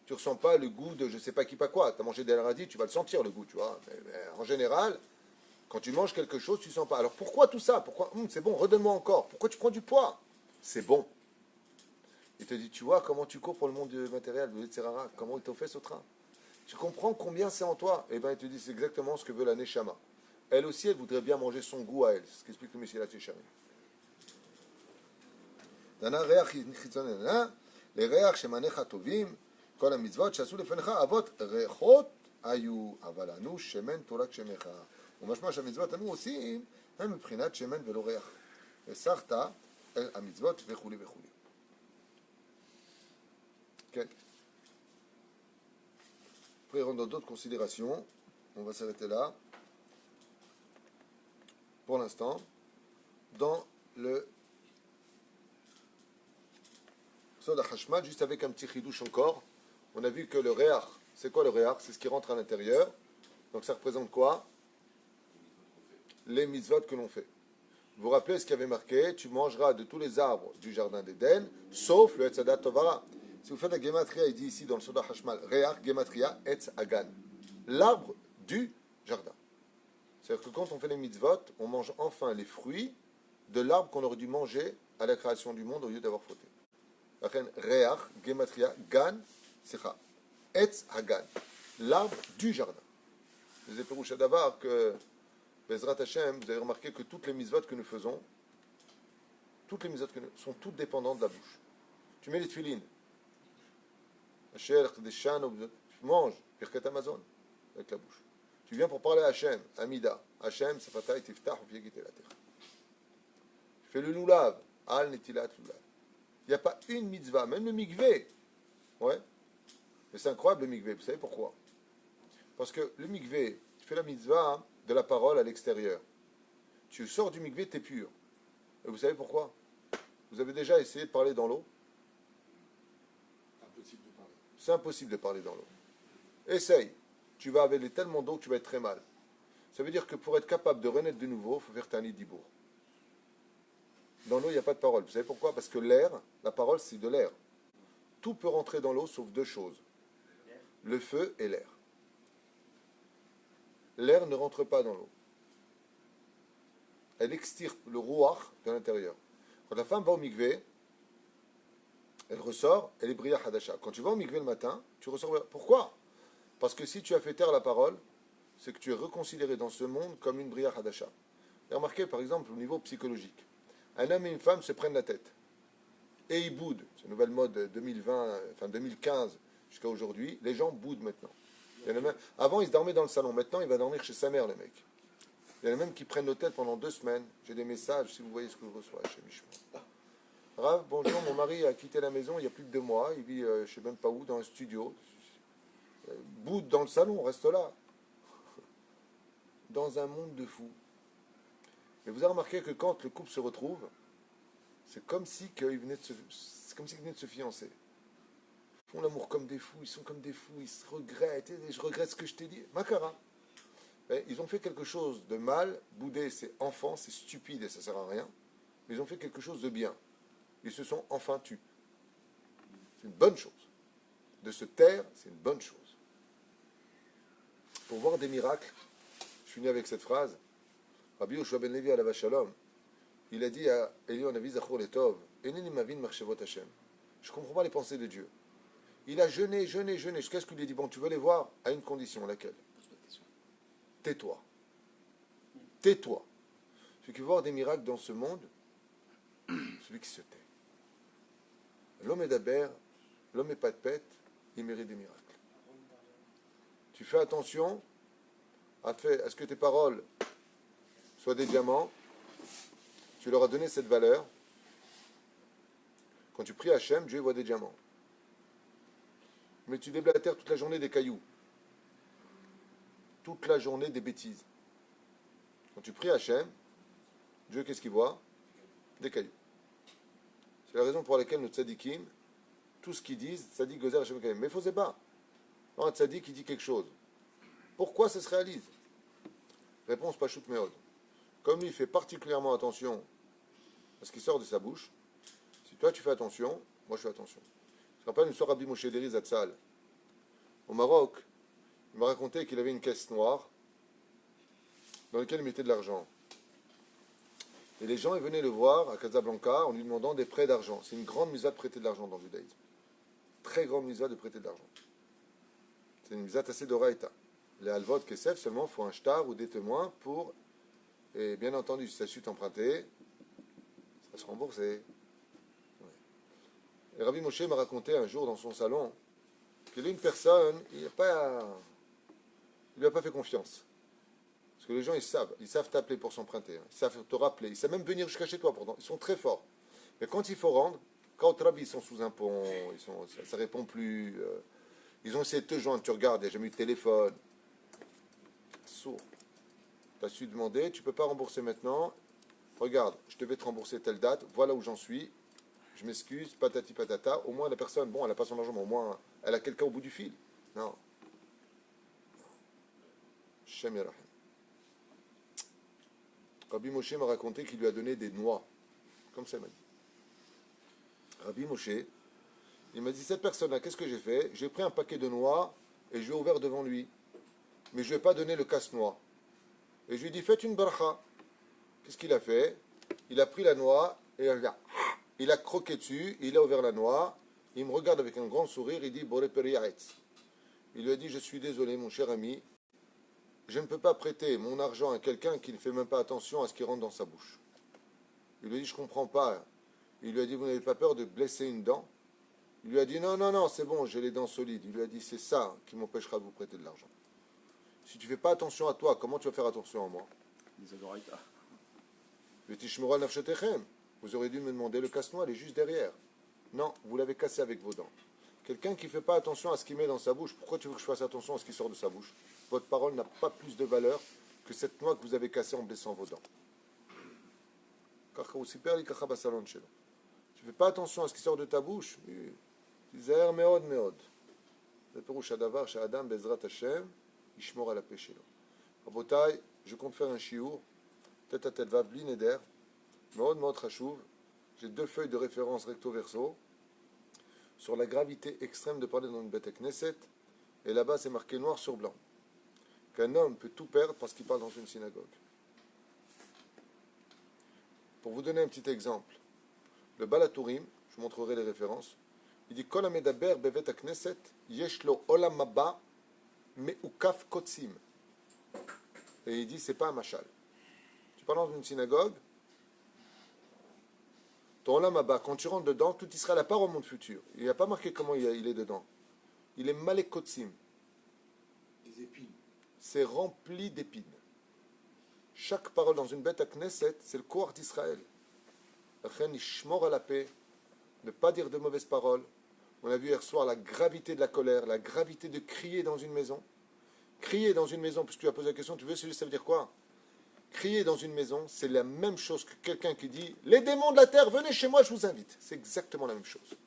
Tu ne ressens pas le goût de je ne sais pas qui, pas quoi. Tu as mangé des radis, tu vas le sentir, le goût, tu vois. Mais en général, quand tu manges quelque chose, tu ne sens pas. Alors pourquoi tout ça? Pourquoi c'est bon, redonne-moi encore. Pourquoi tu prends du poids? C'est bon. Il te dit, tu vois comment tu cours pour le monde matériel, de l'Etzerara, comment il t'offre au train. Tu comprends combien c'est en toi? Eh bien, il te dit, c'est exactement ce que veut la Neshama. elle aussi, elle voudrait bien manger son goût à elle. C'est ce qu'explique le Meshilat Yesharim. דנה ריח חיצוני, לריח שמניך טובים, כל המצוות שעשו לפניך אבות ריחות היו, אבל ענו שמן תורת שמך. ומשמע שהמצוות אנו עושים הם מבחינת שמן ולא ריח. וסחת המצוות וכולי וכולי. כן. Après, on a d'autres considérations. On va s'arrêter là. Pour l'instant, dans le Sod HaChashmal, juste avec un petit chidouche encore, on a vu que le réach, c'est quoi le réach? C'est ce qui rentre à l'intérieur. Donc ça représente quoi? Les mitzvot que l'on fait. Vous vous rappelez ce qu'il y avait marqué? Tu mangeras de tous les arbres du jardin d'Éden, sauf le Etzadat Tovara. Si vous faites la Gematria, il dit ici dans le Sod HaChashmal, réach, Gematria, Etz Hagan. L'arbre du jardin. C'est-à-dire que quand on fait les mitzvot, on mange enfin les fruits de l'arbre qu'on aurait dû manger à la création du monde au lieu d'avoir fauté. Réach, Gematria, Gan, Secha. Etz Hagan. L'arbre du jardin. Je disais Peroucha Davar que, Bezrat Hashem, vous avez remarqué que toutes les mitzvot que nous faisons, sont toutes dépendantes de la bouche. Tu mets les tefilines. Tu manges, Birkat Amazon, avec la bouche. Tu viens pour parler à Hachem, Amida. Hachem, Safatay, Tiftah, Viegit et la terre. Tu fais le loulav, Al Netilat Loulav. Il n'y a pas une mitzvah, même le mikvé. Ouais. Mais c'est incroyable le mikvé. Vous savez pourquoi? Parce que le mikvé, tu fais la mitzvah de la parole à l'extérieur. Tu sors du mikvé, tu es pur. Et vous savez pourquoi? Vous avez déjà essayé de parler dans l'eau? Impossible de parler. C'est impossible de parler dans l'eau. Essaye. Tu vas avaler tellement d'eau que tu vas être très mal. Ça veut dire que pour être capable de renaître de nouveau, il faut faire Tani Dibour. Dans l'eau, il n'y a pas de parole. Vous savez pourquoi? Parce que l'air, la parole, c'est de l'air. Tout peut rentrer dans l'eau sauf deux choses. Le feu et l'air. L'air ne rentre pas dans l'eau. Elle extirpe le rouach de l'intérieur. Quand la femme va au mikvé, elle ressort, elle est bria hadasha. Quand tu vas au mikvé le matin, tu ressors. Pourquoi? Parce que si tu as fait taire la parole, c'est que tu es reconsidéré dans ce monde comme une bria hadasha. Et remarquez par exemple au niveau psychologique. Un homme et une femme se prennent la tête. Et ils boudent. C'est une nouvelle mode 2020, enfin 2015 jusqu'à aujourd'hui. Les gens boudent maintenant. Il y en a même, avant, ils se dormaient dans le salon. Maintenant, il va dormir chez sa mère, le mec. Il y en a même qui prennent l'hôtel pendant 2 semaines. J'ai des messages, si vous voyez ce que je reçois chez Mishma. Rav, bonjour, mon mari a quitté la maison il y a plus de 2 mois. Il vit, je ne sais même pas où, dans un studio. Boude dans le salon, reste là. Dans un monde de fous. Mais vous avez remarqué que quand le couple se retrouve, c'est comme si ils venaient de se fiancer. Ils font l'amour comme des fous, ils sont comme des fous, ils se regrettent. Et je regrette ce que je t'ai dit. Makara. Ils ont fait quelque chose de mal. Bouder, c'est enfant, c'est stupide et ça ne sert à rien. Mais ils ont fait quelque chose de bien. Ils se sont enfin tus. C'est une bonne chose. De se taire, c'est une bonne chose. Pour voir des miracles, je finis avec cette phrase. Rabbi Yoshua ben Levi alav shalom, il a dit à Elion Navi Zachor Letov, Eneni mavin marchevot Hashem. Je ne comprends pas les pensées de Dieu. Il a jeûné, jusqu'à ce qu'il lui ait dit, bon, tu veux les voir à une condition, laquelle? Tais-toi. Tais-toi. Celui qui veut voir des miracles dans ce monde, celui qui se tait. L'homme est d'Aber, l'homme est pas de pète, il mérite des miracles. Tu fais attention à ce que tes paroles soient des diamants. Tu leur as donné cette valeur. Quand tu pries à Hachem, Dieu voit des diamants. Mais tu déblatères toute la journée des cailloux. Toute la journée des bêtises. Quand tu pries à Hachem, Dieu, qu'est-ce qu'il voit? Des cailloux. C'est la raison pour laquelle nos tzadikim, tout ce qu'ils disent, tzadik gozer Hachem Kalim. Mais il ne faut pas. Non, un tzadik qui dit quelque chose. Pourquoi ça se réalise? Réponse Pachout Meod. Comme lui, il fait particulièrement attention à ce qui sort de sa bouche, si toi tu fais attention, moi je fais attention. Je me rappelle une soirée Rabbi Moshe Deri Zatzal. Au Maroc, il m'a raconté qu'il avait une caisse noire dans laquelle il mettait de l'argent. Et les gens ils venaient le voir à Casablanca en lui demandant des prêts d'argent. C'est une grande mitzvah de prêter de l'argent dans le judaïsme. Très grande mitzvah de prêter de l'argent. C'est une mitzvah assez d'oraïta. Les halvot kesef, seulement, il faut un shtar ou des témoins pour, et bien entendu, si ça suit emprunté, ça se rembourser. Ouais. Et Rabbi Moshe m'a raconté un jour dans son salon qu'il y a une personne, il lui a pas fait confiance. Parce que les gens, ils savent t'appeler pour s'emprunter, hein. Ils savent te rappeler, ils savent même venir jusqu'à chez toi, pourtant. Ils sont très forts. Mais quand il faut rendre, quand Rabbi, ils sont sous un pont, ça répond plus. Ils ont essayé de te joindre, tu regardes, il n'y a jamais eu de téléphone. Sourd. Tu as su demander, tu ne peux pas rembourser maintenant. Regarde, je devais te rembourser telle date, voilà où j'en suis. Je m'excuse, patati patata. Au moins, la personne, bon, elle n'a pas son argent, mais au moins, elle a quelqu'un au bout du fil. Non. Shem Yerahim. Rabbi Moshe m'a raconté qu'il lui a donné des noix. Comme ça, il m'a dit. Rabbi Moshe, il m'a dit, cette personne-là, qu'est-ce que j'ai fait? J'ai pris un paquet de noix et je l'ai ouvert devant lui. Mais je ne lui ai pas donné le casse-noix. Et je lui ai dit, faites une bracha. Qu'est-ce qu'il a fait? Il a pris la noix et il a croqué dessus, il a ouvert la noix. Il me regarde avec un grand sourire, il dit, Boré Periaretz. Il lui a dit, je suis désolé, mon cher ami, je ne peux pas prêter mon argent à quelqu'un qui ne fait même pas attention à ce qui rentre dans sa bouche. Il lui a dit, je ne comprends pas. Il lui a dit, vous n'avez pas peur de blesser une dent? Il lui a dit, non, non, non, c'est bon, j'ai les dents solides. Il lui a dit, c'est ça qui m'empêchera de vous prêter de l'argent. Si tu ne fais pas attention à toi, comment tu vas faire attention à moi? Vous aurez dû me demander le casse-noix, elle est juste derrière. Non, vous l'avez cassé avec vos dents. Quelqu'un qui ne fait pas attention à ce qu'il met dans sa bouche, pourquoi tu veux que je fasse attention à ce qui sort de sa bouche? Votre parole n'a pas plus de valeur que cette noix que vous avez cassée en blessant vos dents. Tu ne fais pas attention à ce qui sort de ta bouche. Tizaher meod meod. Le perouche adavar chez Adam bezrat Hashem, ishmor à la péché. Rabotai, je compte faire un chiour, tête à tête vav bli neder, meod meod chashuv. J'ai 2 feuilles de référence recto verso sur la gravité extrême de parler dans une bête Knesset, et là-bas c'est marqué noir sur blanc qu'un homme peut tout perdre parce qu'il parle dans une synagogue. Pour vous donner un petit exemple, le Balatourim, je vous montrerai les références, il dit Kol hamedaber bevet hakneset yesh lo olam haba meukaf kotsim. Et il dit c'est pas un machal. Tu parles dans une synagogue, ton olam haba, quand tu rentres dedans, tout Israël n'a pas au monde futur. Il n'y a pas marqué comment il est dedans. Il est malek kotsim. Des épines. C'est rempli d'épines. Chaque parole dans une bête à Knesset, c'est le corps d'Israël. Chen ishmor à la paix, ne pas dire de mauvaises paroles. On a vu hier soir la gravité de la colère, la gravité de crier dans une maison. Crier dans une maison, puisque tu as posé la question, tu veux ça veut dire quoi? Crier dans une maison, c'est la même chose que quelqu'un qui dit « Les démons de la terre, venez chez moi, je vous invite ». C'est exactement la même chose.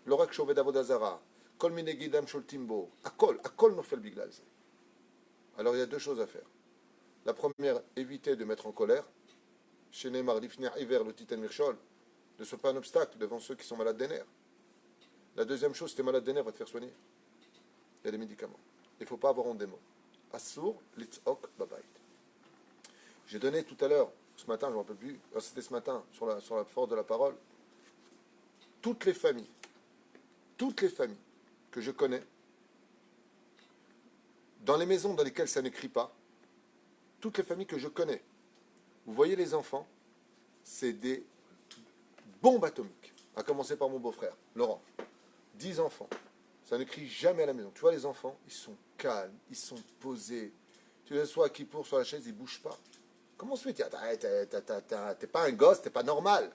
L'orak shovet avodazara, kol minegidam sholtimbo, akol nofel biglalze. Alors il y a 2 choses à faire. La première, éviter de mettre en colère. Chez Neymar, l'ifner hiver, le titan mirchol, ne soit pas un obstacle devant ceux qui sont malades des nerfs. La deuxième chose, si tu es malade des nerfs, va te faire soigner. Il y a des médicaments. Il ne faut pas avoir honte des mots. Assur, litzok, babayt. J'ai donné tout à l'heure, ce matin, je ne me rappelle plus, c'était ce matin, sur la force de la parole, toutes les familles que je connais, dans les maisons dans lesquelles ça ne crie pas, toutes les familles que je connais, vous voyez les enfants, c'est des bombes atomiques. À commencer par mon beau-frère, Laurent. 10 enfants. Ça ne crie jamais à la maison. Tu vois les enfants, ils sont calmes, ils sont posés. Tu les assois à Kippour sur la chaise, ils ne bougent pas. Comment se fait? T'es pas un gosse, t'es pas normal.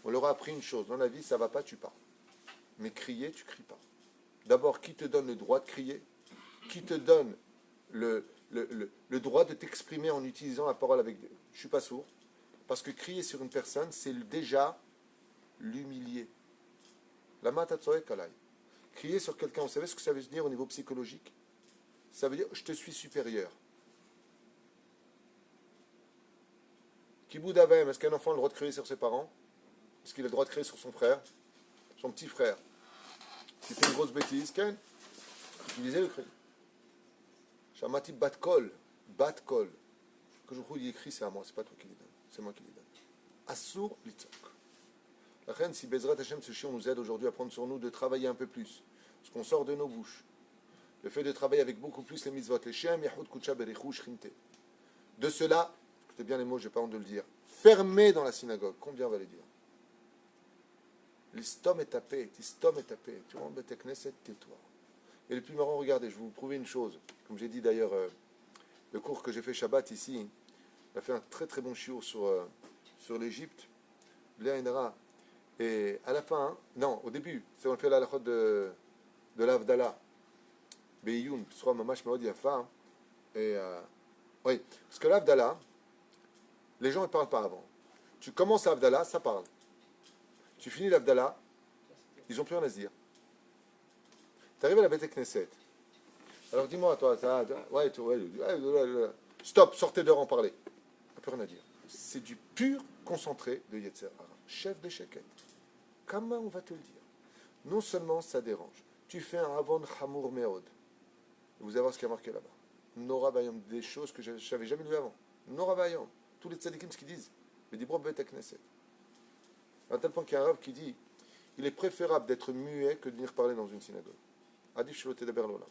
On leur a appris une chose. Dans la vie, ça va pas, tu pars. Mais crier, tu cries pas. D'abord, qui te donne le droit de crier? Qui te donne le droit de t'exprimer en utilisant la parole avec Dieu? Je ne suis pas sourd. Parce que crier sur une personne, c'est déjà l'humilier. La matatsoe kalai. Crier sur quelqu'un, vous savez ce que ça veut dire au niveau psychologique? Ça veut dire je te suis supérieur. Kiboud Avem, est-ce qu'un enfant a le droit de crier sur ses parents? Est-ce qu'il a le droit de crier sur son frère? Son petit frère? Qui fait une grosse bêtise, Ken? Utilisez le cri. Shamati Batkol. Batkol. Que je vous dis écrit, c'est à moi, c'est pas toi qui les donne. C'est moi qui les donne. Assur litzok. La reine, si Bezrat Hashem, ce chien nous aide aujourd'hui à prendre sur nous de travailler un peu plus. Ce qu'on sort de nos bouches. le fait de travailler avec beaucoup plus les mitzvot, les Shem, Yahud, Kutsha, Berichu, Shchinte. De cela, écoutez bien les mots, je n'ai pas honte de le dire, fermé dans la synagogue, combien va les dire? L'istom est tapé, l'istom est tapé. Tu rentres Beth Knesset, tais-toi. Et le plus marrant, regardez, je vais vous prouver une chose. Comme j'ai dit d'ailleurs, le cours que j'ai fait Shabbat ici, il a fait un très très bon shiur sur l'Égypte, Léa Inara. Et à la fin, non, au début, c'est on fait la halachot de l'Avdallah. Beyoun, soit Mamash Maod Yafa. Et oui, parce que l'Avdallah, les gens ne parlent pas avant. Tu commences l'Avdallah, ça parle. Tu finis l'Avdallah, ils n'ont plus rien à se dire. Tu arrives à la Beth Knesset. Alors dis-moi, toi, ça, ouais, stop, sortez dehors en parler. On n'a plus rien à dire. C'est du pur concentré de Yetzer Hara. Chef de Sheket. Comment on va te le dire? Non seulement ça dérange, tu fais un Avon Hamour Meod. Vous allez voir ce qui a marqué là-bas. Nora Bayom, des choses que je n'avais jamais lues avant. Nora Bayom, tous les tzadikim, ce qu'ils disent. Mais dis-moi, Beth Knesset. À tel point qu'il y a un rave qui dit il est préférable d'être muet que de venir parler dans une synagogue. Adif Shloté d'Aberlola.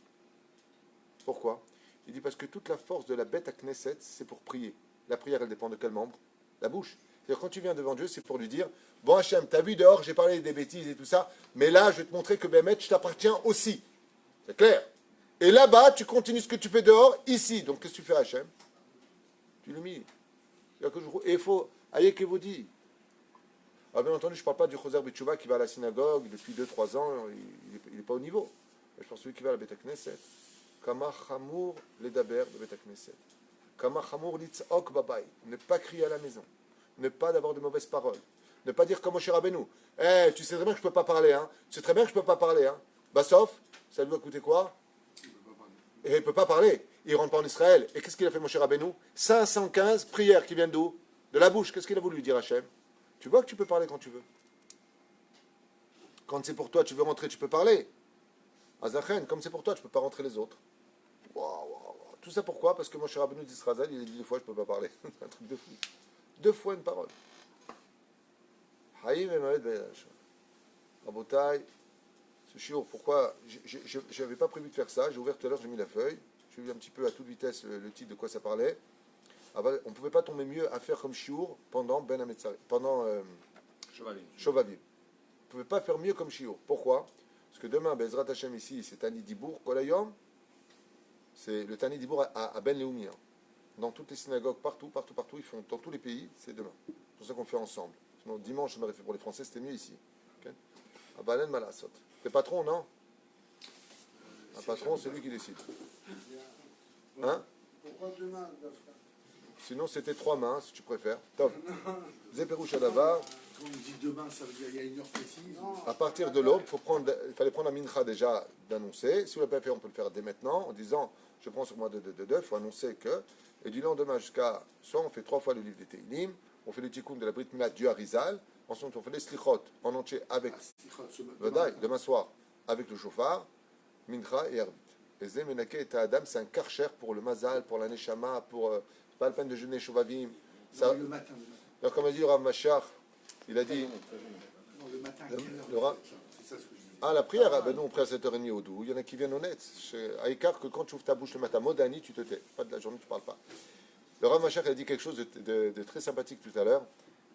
Pourquoi? Il dit parce que toute la force de la bête à Knesset, c'est pour prier. La prière, elle dépend de quel membre? La bouche. C'est-à-dire quand tu viens devant Dieu, c'est pour lui dire bon Hachem, t'as vu dehors, j'ai parlé des bêtises et tout ça, mais là, je vais te montrer que Bémet, je t'appartiens aussi. C'est clair? Et là-bas, tu continues ce que tu fais dehors, ici. Donc qu'est-ce que tu fais, Hachem? Tu l'humilies. Et il faut. Aïe que vous dit. Alors bien entendu, je ne parle pas du Choser B'Tchouva qui va à la synagogue depuis 2-3 ans, il n'est pas au niveau. Mais je pense celui qui va à la Beth Knesset. Kama Chamour ledaber de Beth Knesset. Kama Chamour litzok babay. Ne pas crier à la maison. Ne pas avoir de mauvaises paroles. Ne pas dire comme Moshe Rabbeinu. Tu sais très bien que je ne peux pas parler. Hein. Tu sais très bien que je ne peux pas parler. Hein. Bah sauf, ça lui va coûter quoi? Et il ne peut pas parler. Il ne rentre pas en Israël. Et qu'est-ce qu'il a fait Moshe Rabbeinu? 515 prières qui viennent d'où? De la bouche. Qu'est-ce qu'il a voulu lui dire Hachem? Tu vois que tu peux parler quand tu veux. Quand c'est pour toi, tu veux rentrer, tu peux parler. Azachen, comme c'est pour toi, tu ne peux pas rentrer les autres. Wow. Tout ça pourquoi? Parce que Moshe Rabbeinu d'Israël, il a dit 2 fois, je ne peux pas parler. Un truc de fou. 2 fois une parole. Haïm et Mahed Be'elash. Rabotai, ce shiur, pourquoi? Je n'avais pas prévu de faire ça. J'ai ouvert tout à l'heure, j'ai mis la feuille. J'ai vu un petit peu à toute vitesse le titre de quoi ça parlait. On ne pouvait pas tomber mieux à faire comme shiur pendant Ben Hametzari, pendant Shovavim. On ne pouvait pas faire mieux comme shiur. Pourquoi? Parce que demain, Bezrat Hashem ici, c'est Tani Dibour, Kolayom, c'est le Tani Dibour à Ben Leumi. Dans toutes les synagogues, partout, ils font, dans tous les pays, c'est demain. C'est pour ça qu'on fait ensemble. Sinon, dimanche, on aurait fait pour les Français, c'était mieux ici. Okay? À Balen Malasot. T'es patron, non? Un patron, c'est lui qui décide. Hein? Pourquoi demain? Sinon, c'était 3 mains, si tu préfères. Top. Zéperouche à Davar. Quand on dit demain, ça veut dire qu'il y a une heure précise. À partir de l'aube, il fallait prendre la mincha déjà d'annoncer. Si vous ne l'avez pas fait, on peut le faire dès maintenant, en disant je prends sur moi de. Il faut annoncer que. Et du lendemain jusqu'à. Soit on fait 3 fois le livre des Teilim, on fait le tikkun de la Brit Milah du Harizal, ensuite on fait les slichot en entier avec. Demain soir, avec le chauffard, mincha et arbit. Et Zemenake et Adam, c'est un karcher pour le mazal, pour la neshama, pour. Pas la peine de jeûner Shovavim. Ça, Le matin. alors, comme a dit Rav Machar, il a dit. Non, le matin. C'est ça ce que je dis. Ah, la prière, ben nous on prie à 7h30 au doux. Il y en a qui viennent honnêtes. À écart que quand tu ouvres ta bouche le matin, Modani, tu te tais. Pas de la journée, tu ne parles pas. Le Rav Machar a dit quelque chose de très sympathique tout à l'heure.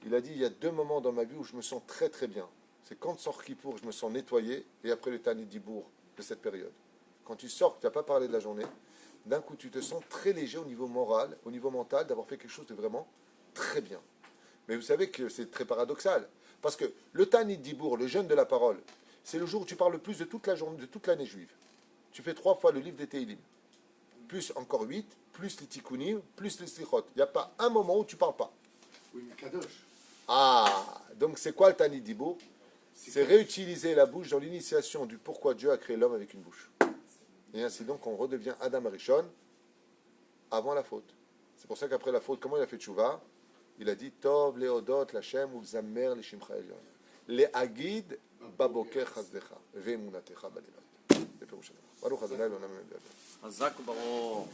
Il a dit il y a 2 moments dans ma vie où je me sens très très bien. C'est quand sort Kippour, je me sens nettoyé, et après le Tani Dibour de cette période. Quand tu sors, tu n'as pas parlé de la journée. D'un coup, tu te sens très léger au niveau moral, au niveau mental, d'avoir fait quelque chose de vraiment très bien. Mais vous savez que c'est très paradoxal. Parce que le Tani Dibour, le jeûne de la parole, c'est le jour où tu parles le plus de toute la journée, de toute l'année juive. Tu fais 3 fois le livre des Teilim. Plus encore 8, plus les Tikkunim, plus les Slichot. Il n'y a pas un moment où tu ne parles pas. Oui, mais Kadosh. Ah, donc c'est quoi le Tani Dibour? C'est réutiliser la bouche dans l'initiation du pourquoi Dieu a créé l'homme avec une bouche. Et ainsi donc, on redevient Adam Arishon avant la faute. C'est pour ça qu'après la faute, comment il a fait tchouva? Il a dit Tov leodot lachem ulzamer lishimcha elyon. Le agid baboker chazdecha ve'emunatecha balevat. Baruch Adonai l'olam. Hazak Baruch.